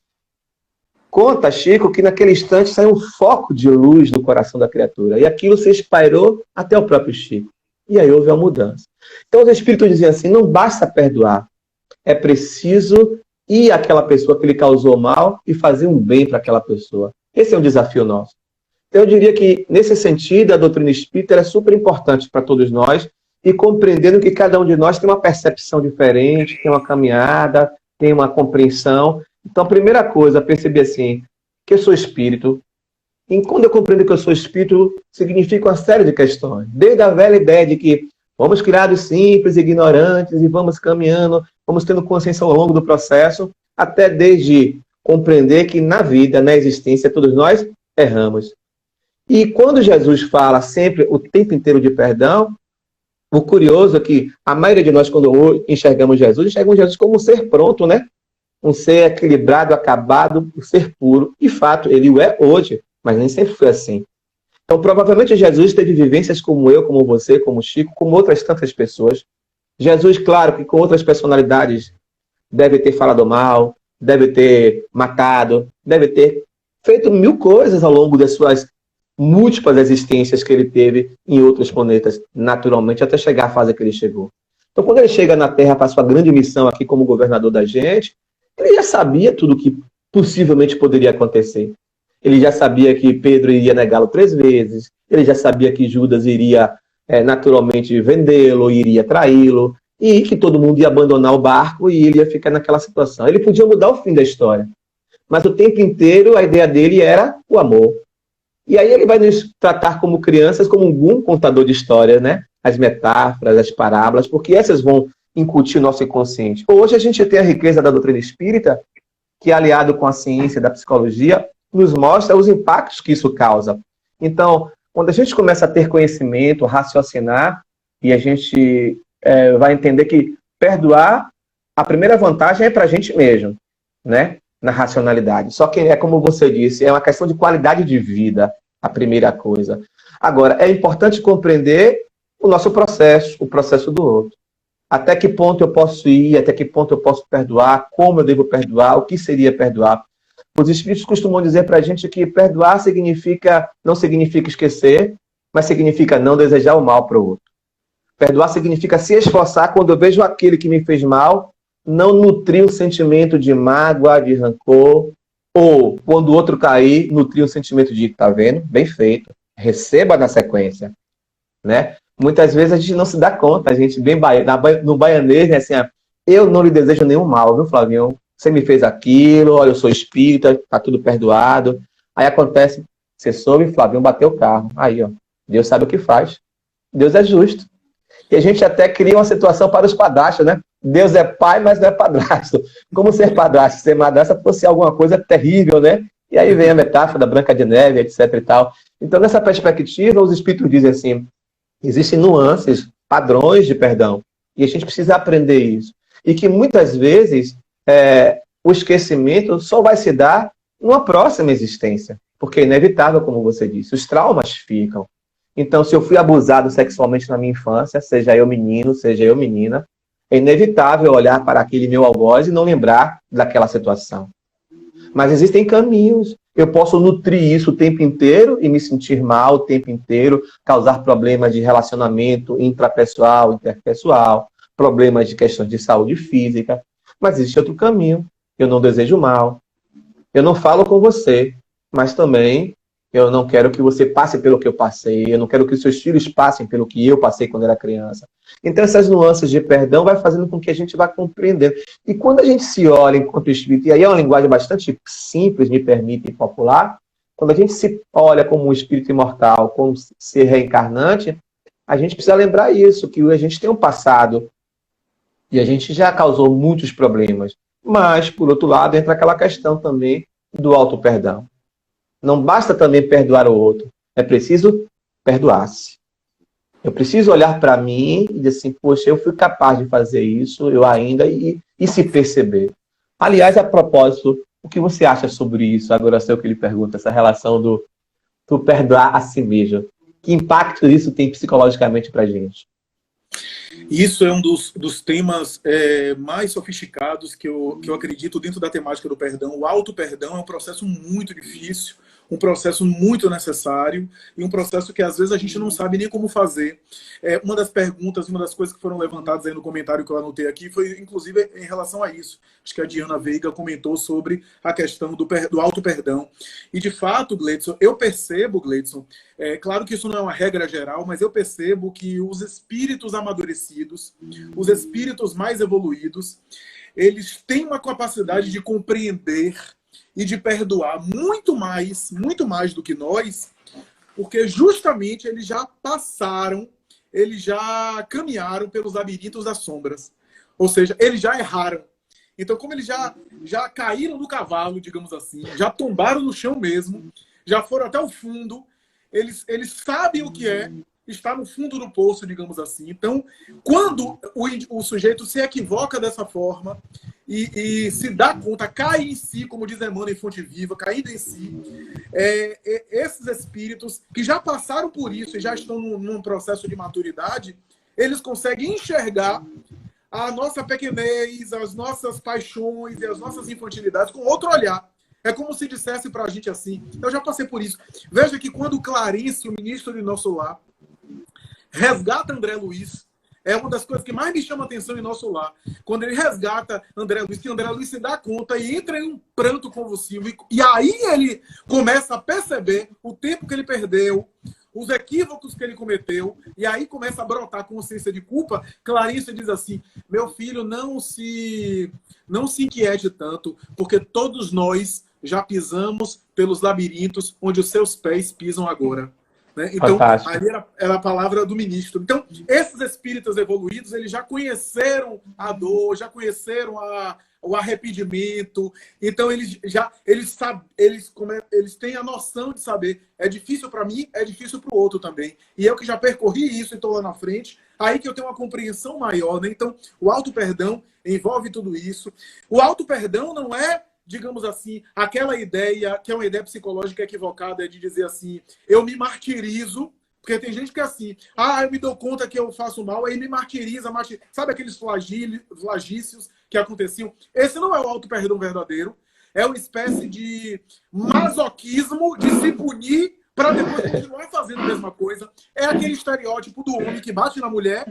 conta Chico que naquele instante saiu um foco de luz no coração da criatura. E aquilo se espalhou até o próprio Chico. E aí houve a mudança. Então os espíritos diziam assim, não basta perdoar. É preciso ir àquela pessoa que lhe causou mal e fazer um bem para aquela pessoa. Esse é um desafio nosso. Então eu diria que, nesse sentido, a doutrina espírita é super importante para todos nós e compreendendo que cada um de nós tem uma percepção diferente, tem uma caminhada, tem uma compreensão. Então, a primeira coisa, perceber assim, que eu sou espírito. E quando eu compreendo que eu sou espírito, significa uma série de questões. Desde a velha ideia de que vamos criados simples, ignorantes, e vamos caminhando, vamos tendo consciência ao longo do processo, até desde compreender que na vida, na existência, todos nós erramos. E quando Jesus fala sempre, o tempo inteiro de perdão, o curioso é que a maioria de nós, quando enxergamos Jesus como um ser pronto, né? Um ser equilibrado, acabado, um ser puro. De fato, ele o é hoje, mas nem sempre foi assim. Então, provavelmente, Jesus teve vivências como eu, como você, como Chico, como outras tantas pessoas. Jesus, claro, que com outras personalidades, deve ter falado mal, deve ter matado, deve ter feito mil coisas ao longo das suas múltiplas existências que ele teve em outros planetas, naturalmente, até chegar à fase que ele chegou. Então, quando ele chega na Terra para a sua grande missão aqui como governador da gente, ele já sabia tudo o que possivelmente poderia acontecer. Ele já sabia que Pedro iria negá-lo 3 vezes, ele já sabia que Judas iria naturalmente vendê-lo, iria traí-lo, e que todo mundo ia abandonar o barco e ele ia ficar naquela situação. Ele podia mudar o fim da história, mas o tempo inteiro a ideia dele era o amor. E aí ele vai nos tratar como crianças, como um bom contador de histórias, né? As metáforas, as parábolas, porque essas vão incutir o nosso inconsciente. Hoje a gente tem a riqueza da doutrina espírita, que aliado com a ciência da psicologia, nos mostra os impactos que isso causa. Então, quando a gente começa a ter conhecimento, raciocinar, e a gente vai entender que perdoar, a primeira vantagem é para a gente mesmo, né? na racionalidade. Só que é como você disse, é uma questão de qualidade de vida, a primeira coisa. Agora, é importante compreender o nosso processo, o processo do outro. Até que ponto eu posso ir, até que ponto eu posso perdoar, como eu devo perdoar, o que seria perdoar. Os espíritos costumam dizer para a gente que perdoar não significa esquecer, mas significa não desejar o mal para o outro. Perdoar significa se esforçar quando eu vejo aquele que me fez mal, não nutrir o sentimento de mágoa, de rancor, ou quando o outro cair, nutrir o sentimento de, tá vendo? Bem feito. Receba na sequência, né? Muitas vezes a gente não se dá conta, a gente bem no baianês, né, assim, eu não lhe desejo nenhum mal, viu, Flavinho? Você me fez aquilo, olha, eu sou espírita, tá tudo perdoado. Aí acontece, você soube, Flavinho bateu o carro. Aí, ó, Deus sabe o que faz. Deus é justo. E a gente até cria uma situação para os padrastos, né? Deus é pai, mas não é padrasto. Como ser padrasto, ser madrasta fosse alguma coisa terrível, né? E aí vem a metáfora da Branca de Neve, etc e tal. Então, nessa perspectiva, os espíritos dizem assim, existem nuances, padrões de perdão. E a gente precisa aprender isso. E que muitas vezes o esquecimento só vai se dar numa próxima existência. Porque é inevitável, como você disse. Os traumas ficam. Então, se eu fui abusado sexualmente na minha infância, seja eu menino, seja eu menina, é inevitável olhar para aquele meu algoz e não lembrar daquela situação. Mas existem caminhos. Eu posso nutrir isso o tempo inteiro e me sentir mal o tempo inteiro, causar problemas de relacionamento intrapessoal, interpessoal, problemas de questões de saúde física. Mas existe outro caminho. Eu não desejo mal. Eu não falo com você, mas também eu não quero que você passe pelo que eu passei. Eu não quero que os seus filhos passem pelo que eu passei quando era criança. Então, essas nuances de perdão vai fazendo com que a gente vá compreendendo. E quando a gente se olha enquanto espírito, e aí é uma linguagem bastante simples, me permite, e popular, quando a gente se olha como um espírito imortal, como ser reencarnante, a gente precisa lembrar isso, que a gente tem um passado e a gente já causou muitos problemas. Mas, por outro lado, entra aquela questão também do auto-perdão. Não basta também perdoar o outro, é preciso perdoar-se. Eu preciso olhar para mim e dizer assim, poxa, eu fui capaz de fazer isso, eu ainda, e se perceber. Aliás, a propósito, o que você acha sobre isso? Agora sei o que ele pergunta, essa relação do perdoar a si mesmo. Que impacto isso tem psicologicamente para a gente? Isso é um dos temas mais sofisticados que eu acredito dentro da temática do perdão. O auto-perdão é um processo muito difícil, um processo muito necessário e um processo que às vezes a gente não sabe nem como fazer. Uma das perguntas, uma das coisas que foram levantadas aí no comentário que eu anotei aqui foi inclusive em relação a isso. Acho que a Diana Veiga comentou sobre a questão do auto-perdão. E de fato, Gleidson, eu percebo, Gleidson, claro que isso não é uma regra geral, mas eu percebo que os espíritos amadurecidos, os espíritos mais evoluídos, eles têm uma capacidade de compreender e de perdoar muito mais do que nós, porque justamente eles já passaram, eles já caminharam pelos labirintos das sombras. Ou seja, eles já erraram. Então, como eles já caíram no cavalo, digamos assim, já tombaram no chão mesmo, já foram até o fundo, eles sabem o que é estar no fundo do poço, digamos assim. Então, quando o sujeito se equivoca dessa forma e se dá conta, cai em si, como diz Emmanuel em Fonte Viva, caindo em si, esses espíritos que já passaram por isso e já estão num processo de maturidade, eles conseguem enxergar a nossa pequenez, as nossas paixões e as nossas infantilidades com outro olhar. É como se dissesse para a gente assim, eu já passei por isso. Veja que quando Clarice, o ministro de Nosso Lar, resgata André Luiz, é uma das coisas que mais me chama a atenção em Nosso Lar. Quando ele resgata André Luiz, que André Luiz se dá conta e entra em um pranto convulsivo. E aí ele começa a perceber o tempo que ele perdeu, os equívocos que ele cometeu, e aí começa a brotar a consciência de culpa. Clarice diz assim, meu filho, não se inquiete tanto, porque todos nós já pisamos pelos labirintos onde os seus pés pisam agora. Né? Então, Fantástico. ali era a palavra do ministro. Então, esses espíritos evoluídos, eles já conheceram a dor, já conheceram o arrependimento. Então, eles têm a noção de saber, é difícil para mim, é difícil para o outro também. E eu que já percorri isso e estou lá na frente, aí que eu tenho uma compreensão maior. Né? Então, o auto-perdão envolve tudo isso. O auto-perdão não é digamos assim, aquela ideia, que é uma ideia psicológica equivocada, de dizer assim, eu me martirizo, porque tem gente que é assim, eu me dou conta que eu faço mal, aí me martiriza, sabe aqueles flagícios que aconteciam? Esse não é o auto-perdão verdadeiro, é uma espécie de masoquismo de se punir para depois continuar fazendo a mesma coisa. É aquele estereótipo do homem que bate na mulher,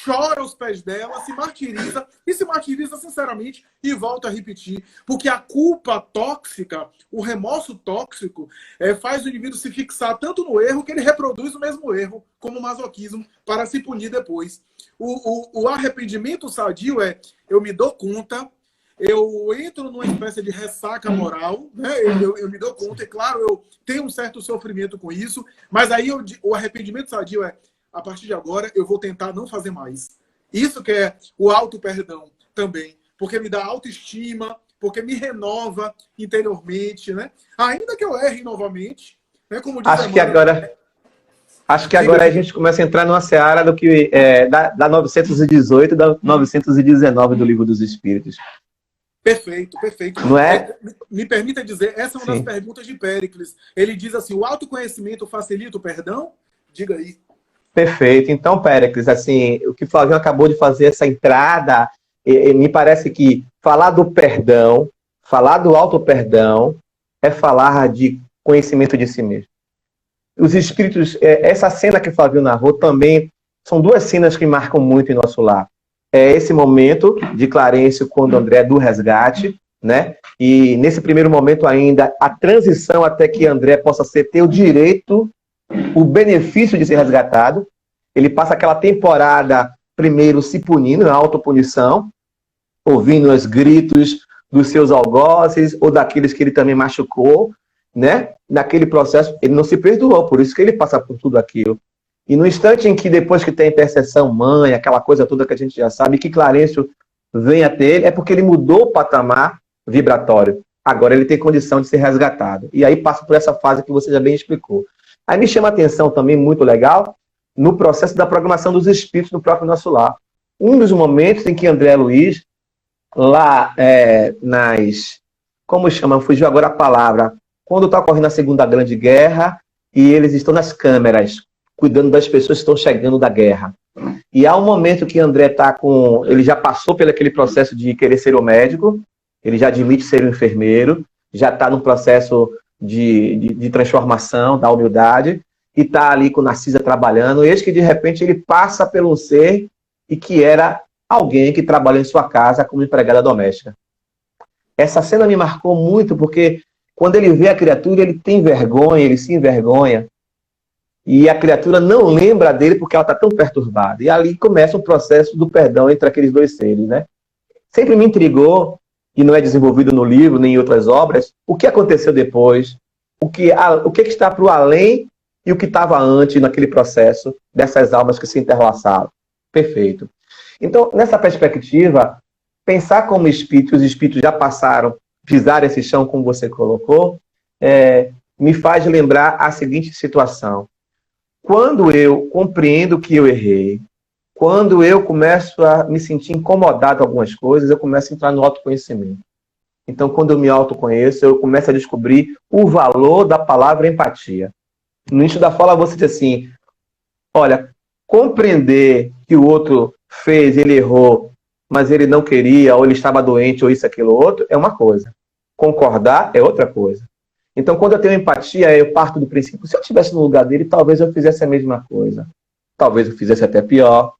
chora aos pés dela, se martiriza sinceramente e volta a repetir. Porque a culpa tóxica, o remorso tóxico, faz o indivíduo se fixar tanto no erro que ele reproduz o mesmo erro, como masoquismo, para se punir depois. O arrependimento sadio eu me dou conta, eu entro numa espécie de ressaca moral, né? Eu me dou conta, e claro, eu tenho um certo sofrimento com isso, mas aí o arrependimento sadio a partir de agora, eu vou tentar não fazer mais. Isso que é o auto-perdão também, porque me dá autoestima, porque me renova interiormente, né? Ainda que eu erre novamente, né? Como diz Acho que agora a gente começa a entrar numa seara do que da 918 e da 919 do Livro dos Espíritos. Perfeito, perfeito. Não é? Me permita dizer, essa é uma das perguntas de Péricles. Ele diz assim, o autoconhecimento facilita o perdão? Diga aí. Perfeito. Então, Péricles, assim, o que o Flavinho acabou de fazer, essa entrada, me parece que falar do perdão, falar do auto-perdão, é falar de conhecimento de si mesmo. Os espíritos, essa cena que o Flavinho narrou também, são duas cenas que marcam muito em nosso lar. É esse momento de Clarencio quando André é do resgate, né? E nesse primeiro momento ainda, a transição até que André possa ter o direito, o benefício de ser resgatado. Ele passa aquela temporada primeiro se punindo, na autopunição, ouvindo os gritos dos seus algozes ou daqueles que ele também machucou, né? Naquele processo, ele não se perdoou, por isso que ele passa por tudo aquilo. E no instante em que, depois que tem a intercessão mãe, aquela coisa toda que a gente já sabe, que Clarencio vem até ele, é porque ele mudou o patamar vibratório. Agora ele tem condição de ser resgatado. E aí passa por essa fase que você já bem explicou. Aí me chama a atenção também, muito legal, no processo da programação dos espíritos no próprio nosso lar. Um dos momentos em que André Luiz, lá como chama? Fugiu agora a palavra. Quando está ocorrendo a Segunda Grande Guerra e eles estão nas câmeras, cuidando das pessoas que estão chegando da guerra. E há um momento que André ele já passou pelo aquele processo de querer ser o médico, ele já admite ser o enfermeiro, já está no processo de transformação, da humildade, e está ali com Narcisa trabalhando, e eis que de repente ele passa pelo ser e que era alguém que trabalha em sua casa como empregada doméstica. Essa cena me marcou muito, porque quando ele vê a criatura, ele tem vergonha, ele se envergonha, e a criatura não lembra dele porque ela está tão perturbada. E ali começa um processo do perdão entre aqueles dois seres, né? Sempre me intrigou, e não é desenvolvido no livro, nem em outras obras, o que aconteceu depois, o que está para o além e o que estava antes naquele processo dessas almas que se interlaçaram. Perfeito. Então, nessa perspectiva, pensar como espírito, os espíritos já passaram, pisaram esse chão, como você colocou, me faz lembrar a seguinte situação. Quando eu compreendo que eu errei, quando eu começo a me sentir incomodado com algumas coisas, eu começo a entrar no autoconhecimento. Então, quando eu me autoconheço, eu começo a descobrir o valor da palavra empatia. No início da fala, você diz assim, olha, compreender que o outro fez, ele errou, mas ele não queria, ou ele estava doente, ou isso, aquilo, outro, é uma coisa. Concordar é outra coisa. Então, quando eu tenho empatia, eu parto do princípio, se eu estivesse no lugar dele, talvez eu fizesse a mesma coisa. Talvez eu fizesse até pior.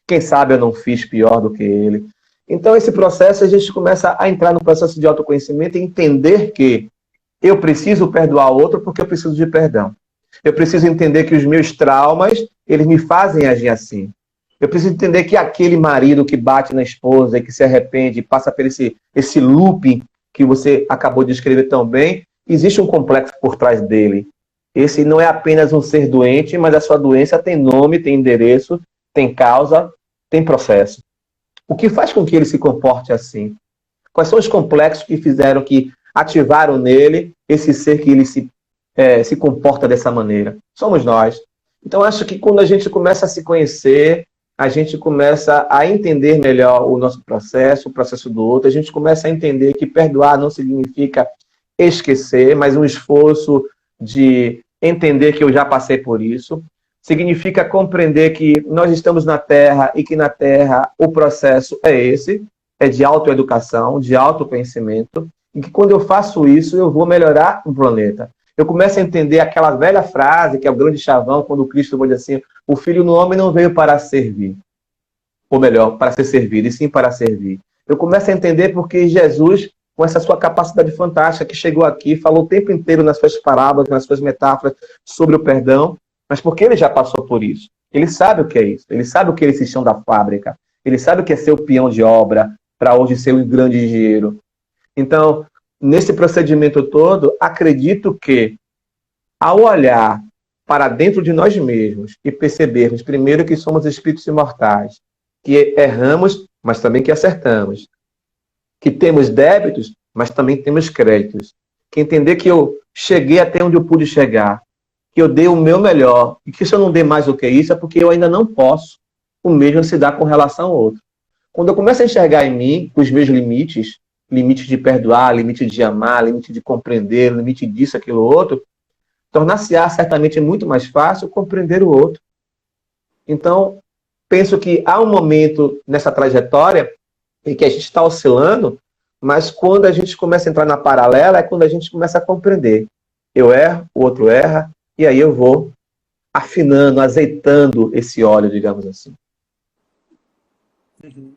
Quem sabe eu não fiz pior do que ele. Então, esse processo, a gente começa a entrar no processo de autoconhecimento e entender que eu preciso perdoar o outro porque eu preciso de perdão. Eu preciso entender que os meus traumas, eles me fazem agir assim. Eu preciso entender que aquele marido que bate na esposa e que se arrepende, passa por esse looping que você acabou de descrever tão bem, existe um complexo por trás dele. Esse não é apenas um ser doente, mas a sua doença tem nome, tem endereço, tem causa, tem processo. O que faz com que ele se comporte assim? Quais são os complexos que ativaram nele esse ser que ele se comporta dessa maneira? Somos nós. Então, acho que quando a gente começa a se conhecer, a gente começa a entender melhor o nosso processo, o processo do outro, a gente começa a entender que perdoar não significa esquecer, mas um esforço de entender que eu já passei por isso. Significa compreender que nós estamos na Terra e que na Terra o processo é esse, é de autoeducação, de autoconhecimento, e que quando eu faço isso, eu vou melhorar o planeta. Eu começo a entender aquela velha frase, que é o grande chavão, quando o Cristo vai dizer assim, o Filho do Homem não veio para servir, ou melhor, para ser servido, e sim para servir. Eu começo a entender porque Jesus, com essa sua capacidade fantástica, que chegou aqui, falou o tempo inteiro nas suas parábolas, nas suas metáforas sobre o perdão, mas porque ele já passou por isso. Ele sabe o que é isso, ele sabe o que é esse chão da fábrica, ele sabe o que é ser o peão de obra, para hoje ser um grande engenheiro. Então, nesse procedimento todo, acredito que, ao olhar para dentro de nós mesmos e percebermos, primeiro, que somos espíritos imortais, que erramos, mas também que acertamos, que temos débitos, mas também temos créditos, que entender que eu cheguei até onde eu pude chegar, que eu dei o meu melhor, e que se eu não dei mais do que isso, é porque eu ainda não posso o mesmo se dar com relação ao outro. Quando eu começo a enxergar em mim os meus limites, limite de perdoar, limite de amar, limite de compreender, limite disso, aquilo, outro, tornar-se-á certamente muito mais fácil compreender o outro. Então, penso que há um momento nessa trajetória em que a gente está oscilando, mas quando a gente começa a entrar na paralela, é quando a gente começa a compreender. Eu erro, o outro erra, e aí eu vou afinando, azeitando esse óleo, digamos assim. Uhum.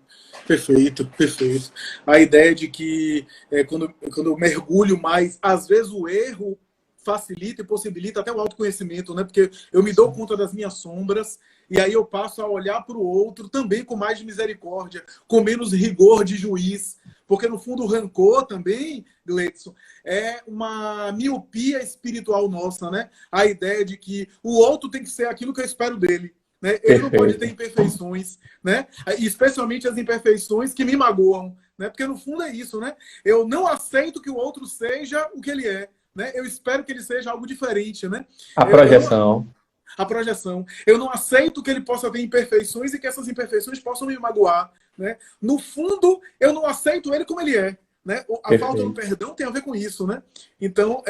Perfeito, perfeito. A ideia de que quando eu mergulho mais, às vezes o erro facilita e possibilita até o autoconhecimento, né? Porque eu me dou conta das minhas sombras e aí eu passo a olhar para o outro também com mais misericórdia, com menos rigor de juiz. Porque, no fundo, o rancor também, Gleidson, é uma miopia espiritual nossa, né? A ideia de que o outro tem que ser aquilo que eu espero dele. Né? Ele não pode ter imperfeições, né? E especialmente as imperfeições que me magoam, né? Porque no fundo é isso, né? Eu não aceito que o outro seja o que ele é, né? Eu espero que ele seja algo diferente, né? A projeção. A projeção. Eu não aceito que ele possa ter imperfeições e que essas imperfeições possam me magoar, né? No fundo, eu não aceito ele como ele é. Né? A falta do perdão tem a ver com isso, né? Então,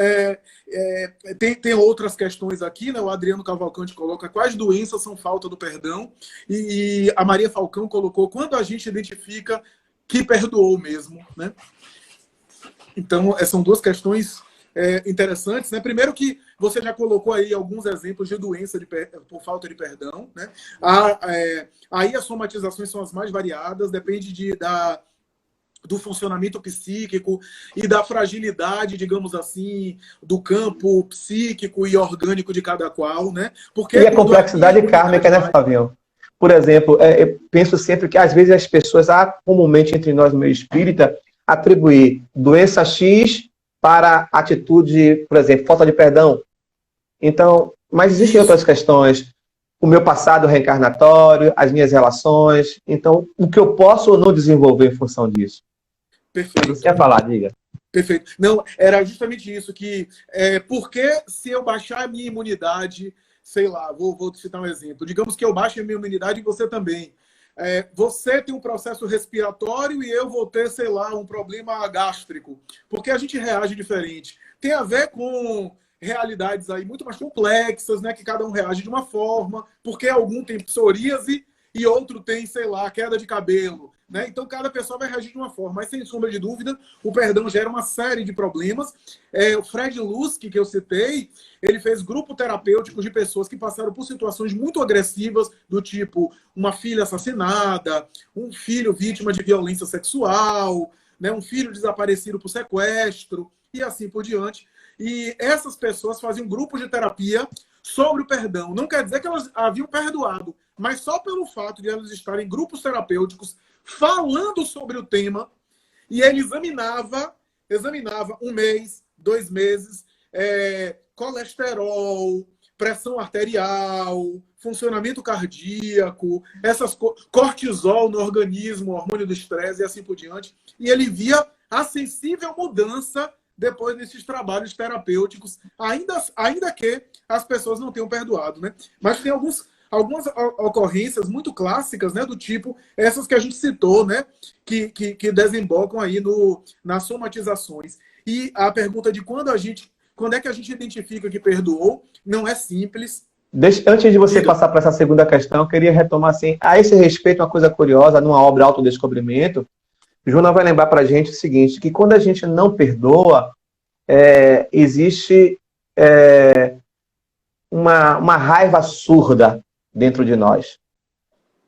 tem outras questões aqui, né? O Adriano Cavalcante coloca quais doenças são falta do perdão, e a Maria Falcão colocou quando a gente identifica que perdoou mesmo, né? Então, são duas questões interessantes, né? Primeiro que você já colocou aí alguns exemplos de doença por falta de perdão, né? Aí as somatizações são as mais variadas, depende do funcionamento psíquico e da fragilidade, digamos assim, do campo psíquico e orgânico de cada qual, né? Porque e a complexidade kármica, né, Flavinho? Por exemplo, eu penso sempre que, às vezes, as pessoas, comumente entre nós, no meio espírita, atribuir doença X para atitude, por exemplo, falta de perdão. Então, mas existem outras questões. O meu passado reencarnatório, as minhas relações. Então, o que eu posso ou não desenvolver em função disso? Perfeito. Você quer falar, diga. Perfeito. Não, era justamente isso, que porque se eu baixar a minha imunidade, sei lá, vou citar um exemplo. Digamos que eu baixo a minha imunidade e você também. Você tem um processo respiratório e eu vou ter, sei lá, um problema gástrico. Porque a gente reage diferente. Tem a ver com realidades aí muito mais complexas, né? Que cada um reage de uma forma, porque algum tem psoríase e outro tem, sei lá, queda de cabelo. Né? Então, cada pessoa vai reagir de uma forma. Mas, sem sombra de dúvida, o perdão gera uma série de problemas. O Fred Lusky, que eu citei, ele fez grupo terapêutico de pessoas que passaram por situações muito agressivas, do tipo uma filha assassinada, um filho vítima de violência sexual, né? Um filho desaparecido por sequestro, e assim por diante. E essas pessoas faziam grupos de terapia sobre o perdão. Não quer dizer que elas haviam perdoado, mas só pelo fato de elas estarem em grupos terapêuticos falando sobre o tema, e ele examinava 1 mês, 2 meses, colesterol, pressão arterial, funcionamento cardíaco, cortisol no organismo, hormônio do estresse e assim por diante. E ele via a sensível mudança depois desses trabalhos terapêuticos, ainda que as pessoas não tenham perdoado, né? Mas tem algumas ocorrências muito clássicas, né, do tipo essas que a gente citou, né, que desembocam aí nas somatizações. E a pergunta de quando é que a gente identifica que perdoou, não é simples. Antes de você passar para essa segunda questão, eu queria retomar assim, a esse respeito, uma coisa curiosa, numa obra Autodescobrimento, Joana vai lembrar para a gente o seguinte, que quando a gente não perdoa, existe uma raiva surda dentro de nós.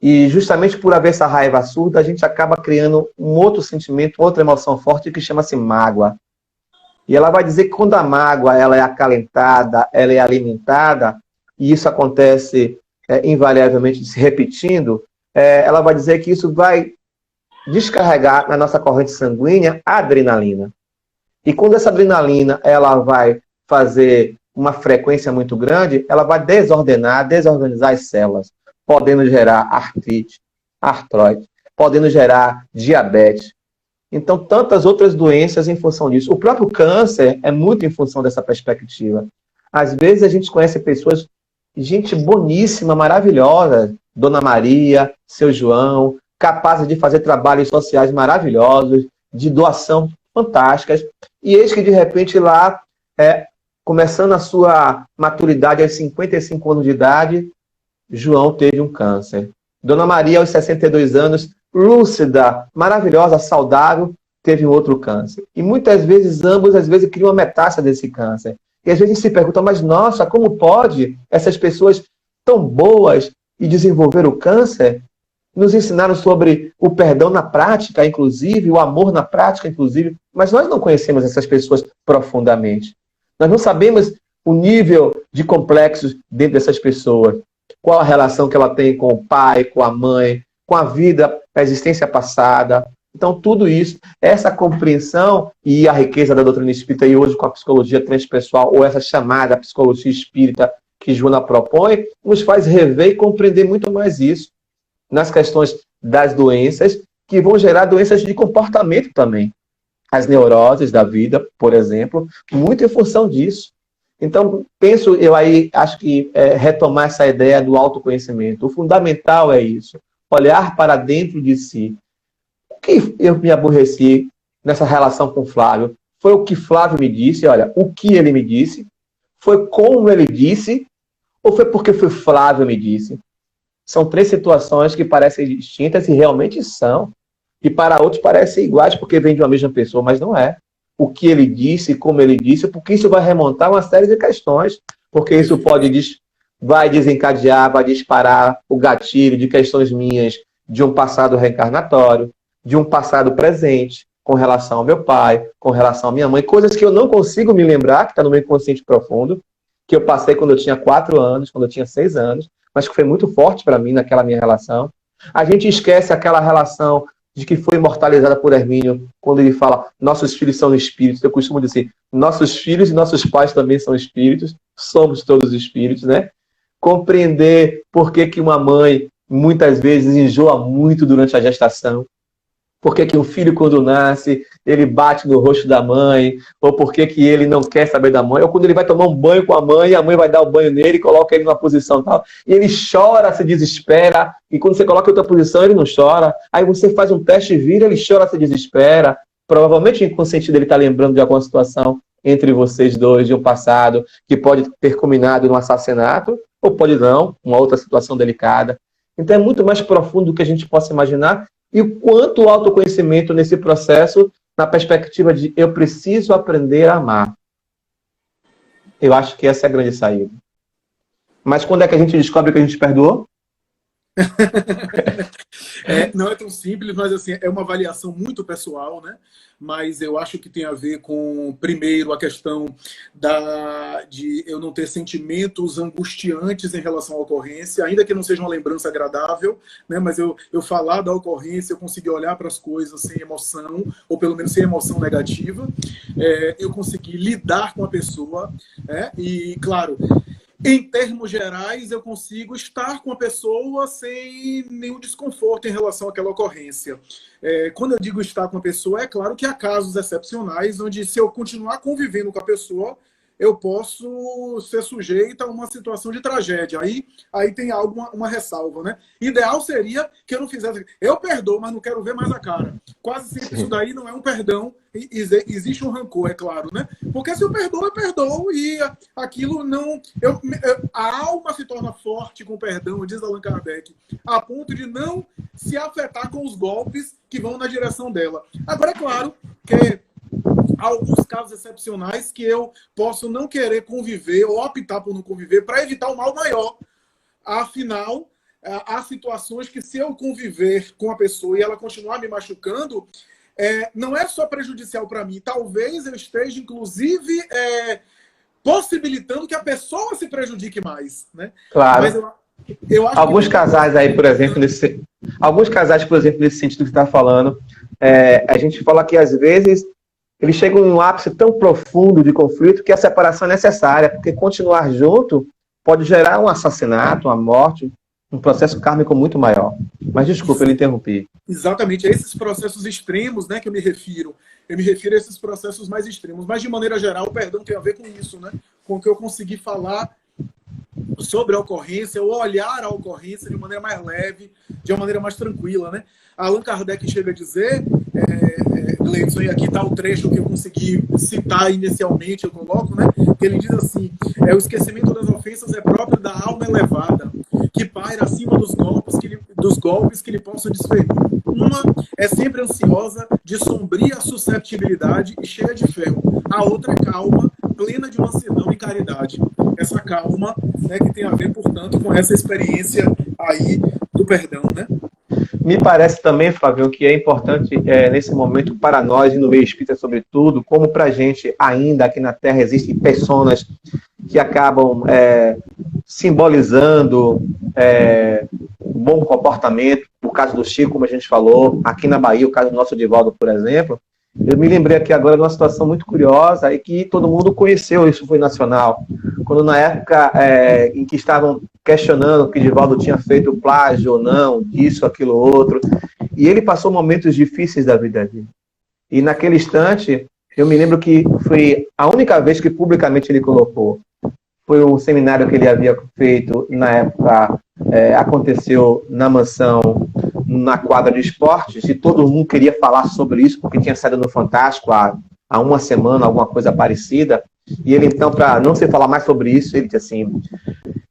E justamente por haver essa raiva surda, a gente acaba criando um outro sentimento, outra emoção forte que chama-se mágoa. E ela vai dizer que quando a mágoa ela é acalentada, ela é alimentada, e isso acontece invariavelmente se repetindo, ela vai dizer que isso vai descarregar na nossa corrente sanguínea a adrenalina. E quando essa adrenalina ela vai fazer uma frequência muito grande, ela vai desorganizar as células, podendo gerar artrite, artrose, podendo gerar diabetes. Então, tantas outras doenças em função disso. O próprio câncer é muito em função dessa perspectiva. Às vezes a gente conhece pessoas, gente boníssima, maravilhosa, Dona Maria, seu João, capazes de fazer trabalhos sociais maravilhosos, de doação fantásticas, e eis que de repente lá, começando a sua maturidade aos 55 anos de idade, João teve um câncer. Dona Maria, aos 62 anos, lúcida, maravilhosa, saudável, teve um outro câncer. E muitas vezes, ambos, às vezes, criam uma metástase desse câncer. E às vezes a gente se pergunta, mas nossa, como pode essas pessoas tão boas e desenvolver o câncer? Nos ensinaram sobre o perdão na prática, inclusive, o amor na prática, inclusive, mas nós não conhecemos essas pessoas profundamente. Nós não sabemos o nível de complexos dentro dessas pessoas. Qual a relação que ela tem com o pai, com a mãe, com a vida, a existência passada. Então, tudo isso, essa compreensão e a riqueza da doutrina espírita, e hoje com a psicologia transpessoal, ou essa chamada psicologia espírita que Joana propõe, nos faz rever e compreender muito mais isso nas questões das doenças, que vão gerar doenças de comportamento também. As neuroses da vida, por exemplo, muito em função disso. Então, acho que retomar essa ideia do autoconhecimento. O fundamental é isso, olhar para dentro de si. O que eu me aborreci nessa relação com o Flávio? Foi o que Flávio me disse, olha, o que ele me disse, foi como ele disse, ou foi porque foi Flávio me disse? São três situações que parecem distintas e realmente são. E para outros parecem iguais porque vem de uma mesma pessoa, mas não é. O que ele disse, como ele disse, porque isso vai remontar uma série de questões. Porque isso vai desencadear, vai disparar o gatilho de questões minhas de um passado reencarnatório, de um passado presente, com relação ao meu pai, com relação à minha mãe, coisas que eu não consigo me lembrar, que está no meu inconsciente profundo, que eu passei quando eu tinha 4 anos, quando eu tinha 6 anos, mas que foi muito forte para mim naquela minha relação. A gente esquece aquela relação de que foi imortalizada por Hermínio, quando ele fala, nossos filhos são espíritos. Eu costumo dizer, nossos filhos e nossos pais também são espíritos, somos todos espíritos, né? Compreender por que uma mãe, muitas vezes, enjoa muito durante a gestação, por que um filho, quando nasce, ele bate no rosto da mãe, ou por que ele não quer saber da mãe, ou quando ele vai tomar um banho com a mãe vai dar o banho nele e coloca ele numa posição tal, e ele chora, se desespera, e quando você coloca em outra posição, ele não chora, aí você faz um teste e vira, ele chora, se desespera, provavelmente o inconsciente dele está lembrando de alguma situação entre vocês dois, de um passado, que pode ter culminado num assassinato, ou pode não, uma outra situação delicada. Então é muito mais profundo do que a gente possa imaginar, e o quanto o autoconhecimento nesse processo, na perspectiva de eu preciso aprender a amar. Eu acho que essa é a grande saída. Mas quando é que a gente descobre que a gente perdoou? Não é tão simples, mas assim, é uma avaliação muito pessoal, né? Mas eu acho que tem a ver com, primeiro, a questão de eu não ter sentimentos angustiantes em relação à ocorrência, ainda que não seja uma lembrança agradável, né? Mas eu falar da ocorrência, eu conseguir olhar para as coisas sem emoção, ou pelo menos sem emoção negativa, eu conseguir lidar com a pessoa, e, claro, em termos gerais, eu consigo estar com a pessoa sem nenhum desconforto em relação àquela ocorrência. Quando eu digo estar com a pessoa, é claro que há casos excepcionais onde, se eu continuar convivendo com a pessoa, eu posso ser sujeito a uma situação de tragédia. Aí tem uma ressalva, né? Ideal seria que eu não fizesse. Eu perdoo, mas não quero ver mais a cara. Quase sempre isso daí não é um perdão. Existe um rancor, é claro, né? Porque se eu perdoo e aquilo não... a alma se torna forte com o perdão, diz Allan Kardec, a ponto de não se afetar com os golpes que vão na direção dela. Agora, é claro que há alguns casos excepcionais que eu posso não querer conviver ou optar por não conviver para evitar um mal maior. Afinal, há situações que, se eu conviver com a pessoa e ela continuar me machucando, não é só prejudicial para mim. Talvez eu esteja, inclusive, possibilitando que a pessoa se prejudique mais, né? Claro. Mas eu acho alguns casais aí, por exemplo, alguns casais, por exemplo, nesse sentido que você está falando, a gente fala que às vezes eles chegam em um ápice tão profundo de conflito que a separação é necessária, porque continuar junto pode gerar um assassinato, uma morte, um processo kármico muito maior. Mas desculpa, eu lhe interrompi. Exatamente, a esses processos extremos, né, que eu me refiro. Eu me refiro a esses processos mais extremos. Mas, de maneira geral, o perdão tem a ver com isso, né? Com o que eu consegui falar sobre a ocorrência, ou olhar a ocorrência de maneira mais leve, de uma maneira mais tranquila, né? Allan Kardec chega a dizer, Gleidson, e aqui está o trecho que eu consegui citar inicialmente, eu coloco, né? Que ele diz assim, o esquecimento das ofensas é próprio da alma elevada, que paira acima dos golpes que lhe possam desferir. Uma é sempre ansiosa, de sombria susceptibilidade e cheia de ferro. A outra é calma, plena de mansidão e caridade. Essa calma, né, que tem a ver, portanto, com essa experiência aí do perdão, né? Me parece também, Flávio, que é importante nesse momento para nós, e no meio espírita sobretudo, como para a gente ainda aqui na Terra existem pessoas que acabam simbolizando bom comportamento. O caso do Chico, como a gente falou, aqui na Bahia, o caso do nosso Divaldo, por exemplo. Eu me lembrei aqui agora de uma situação muito curiosa e que todo mundo conheceu, isso foi nacional. Quando na época em que estavam questionando que Divaldo tinha feito plágio ou não, isso, aquilo, outro, e ele passou momentos difíceis da vida dele. E naquele instante, eu me lembro que foi a única vez que publicamente ele colocou. Foi um seminário que ele havia feito, na época, aconteceu na mansão, na quadra de esportes, e todo mundo queria falar sobre isso, porque tinha saído no Fantástico há uma semana, alguma coisa parecida, e ele então, para não se falar mais sobre isso, ele disse assim,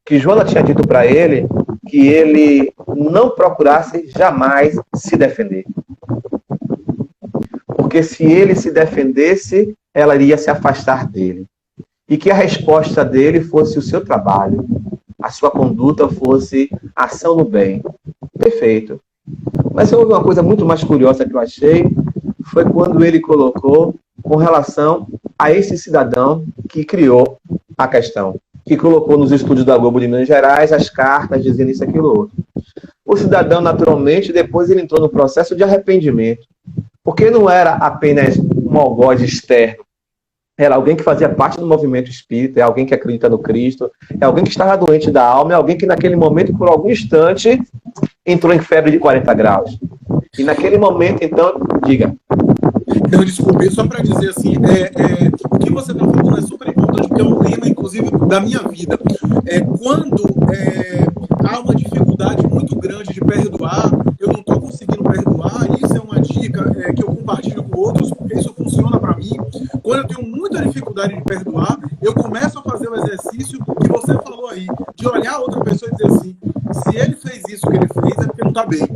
que Joana tinha dito para ele que ele não procurasse jamais se defender. Porque se ele se defendesse, ela iria se afastar dele. E que a resposta dele fosse o seu trabalho, a sua conduta fosse ação no bem. Perfeito. Mas houve uma coisa muito mais curiosa que eu achei, foi quando ele colocou com relação a esse cidadão que criou a questão, que colocou nos estúdios da Globo de Minas Gerais as cartas dizendo isso, aquilo, outro. O cidadão, naturalmente, depois ele entrou no processo de arrependimento, porque não era apenas um algoz externo, era alguém que fazia parte do movimento espírita, é alguém que acredita no Cristo, é alguém que estava doente da alma, é alguém que naquele momento, por algum instante, entrou em febre de 40 graus. E naquele momento, então, diga. Não, desculpe, só para dizer assim, o que você está falando é super importante, porque é um lema, inclusive, da minha vida. Quando há uma dificuldade muito grande de perdoar, eu não estou conseguindo perdoar, isso é uma dica que eu compartilho com outros, porque isso funciona para mim. Quando eu tenho muita dificuldade de perdoar, eu começo a fazer o exercício que você falou aí, de olhar a outra pessoa e dizer assim, se ele fez isso que ele fez, é porque não está bem.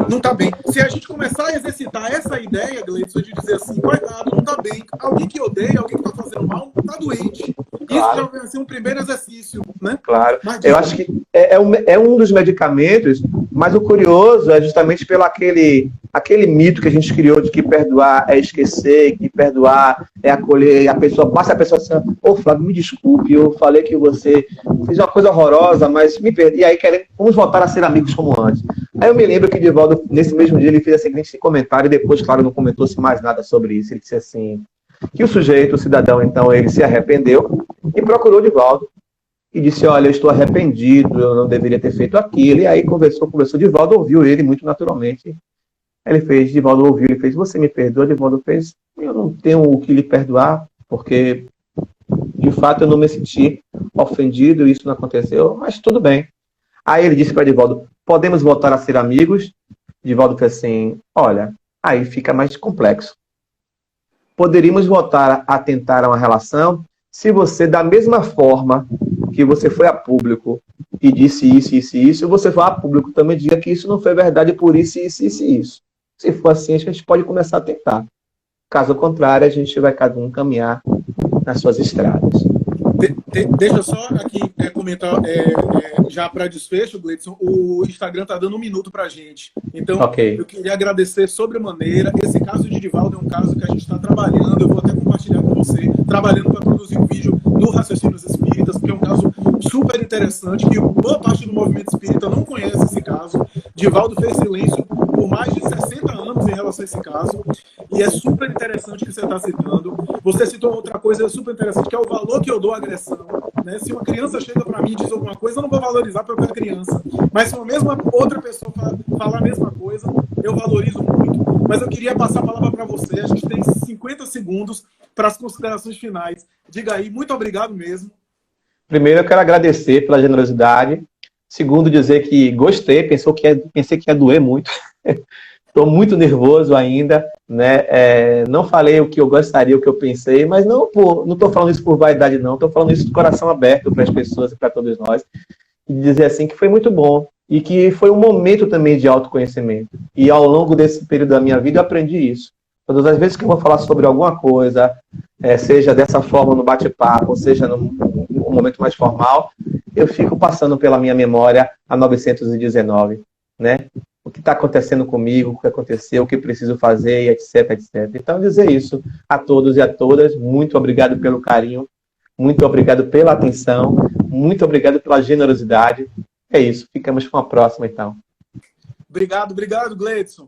Não está bem. Se a gente começar a exercitar essa ideia, Gleidson, de dizer assim, coitado, não está bem. Alguém que odeia, alguém que está fazendo mal, está doente. Claro. Isso já vai ser um primeiro exercício, né? Claro. Eu acho que é um dos medicamentos, mas o curioso é justamente pelo aquele mito que a gente criou de que perdoar é esquecer, que perdoar é acolher, a pessoa passa a pessoa assim, Flávio, me desculpe, eu falei que você fez uma coisa horrorosa, mas me perdi, e aí vamos voltar a ser amigos como antes. Aí eu me lembro que Divaldo, nesse mesmo dia, ele fez o seguinte comentário, e depois, claro, não comentou-se mais nada sobre isso. Ele disse assim, que o sujeito, o cidadão, então, ele se arrependeu e procurou Divaldo. E disse, olha, eu estou arrependido, eu não deveria ter feito aquilo. E aí conversou, Divaldo ouviu ele muito naturalmente. Ele fez, Divaldo ouviu, ele fez, você me perdoa? Divaldo fez, eu não tenho o que lhe perdoar, porque De fato, eu não me senti ofendido, isso não aconteceu, mas tudo bem. Aí ele disse para Divaldo, podemos voltar a ser amigos? Divaldo fez assim, olha, aí fica mais complexo. Poderíamos voltar a tentar uma relação se você, da mesma forma que você foi a público e disse isso, você for a público também diga que isso não foi verdade por isso. Se for assim, a gente pode começar a tentar. Caso contrário, a gente vai cada um caminhar nas suas estradas. Deixa eu só aqui comentar, já para desfecho, Gleidson, o Instagram está dando 1 minuto para a gente. Então, Eu queria agradecer sobremaneira. Esse caso de Divaldo é um caso que a gente está trabalhando, eu vou até compartilhar com você, trabalhando para produzir um vídeo no Raciocínios Espíritas, porque é um caso super interessante, que boa parte do movimento espírita não conhece esse caso. Divaldo fez silêncio por mais de 60 anos em relação a esse caso, e é super interessante o que você está citando. Você citou outra coisa super interessante, que é o valor que eu dou à agressão. Né? Se uma criança chega para mim e diz alguma coisa, eu não vou valorizar porque é criança. Mas se uma mesma outra pessoa falar a mesma coisa, eu valorizo muito. Mas eu queria passar a palavra para você. A gente tem 50 segundos para as considerações finais. Diga aí, muito obrigado mesmo. Primeiro, eu quero agradecer pela generosidade. Segundo, dizer que gostei, pensei que ia doer muito. Estou muito nervoso ainda, né? Não falei o que eu gostaria, o que eu pensei, mas não estou falando isso por vaidade, não. Estou falando isso de coração aberto para as pessoas e para todos nós. E dizer assim que foi muito bom e que foi um momento também de autoconhecimento. E ao longo desse período da minha vida eu aprendi isso. Todas as vezes que eu vou falar sobre alguma coisa, seja dessa forma no bate-papo, ou seja num momento mais formal, eu fico passando pela minha memória a 919, né? O que está acontecendo comigo, o que aconteceu, o que preciso fazer, etc, etc. Então, dizer isso a todos e a todas, muito obrigado pelo carinho, muito obrigado pela atenção, muito obrigado pela generosidade. É isso, ficamos com a próxima, então. Obrigado, Gleidson.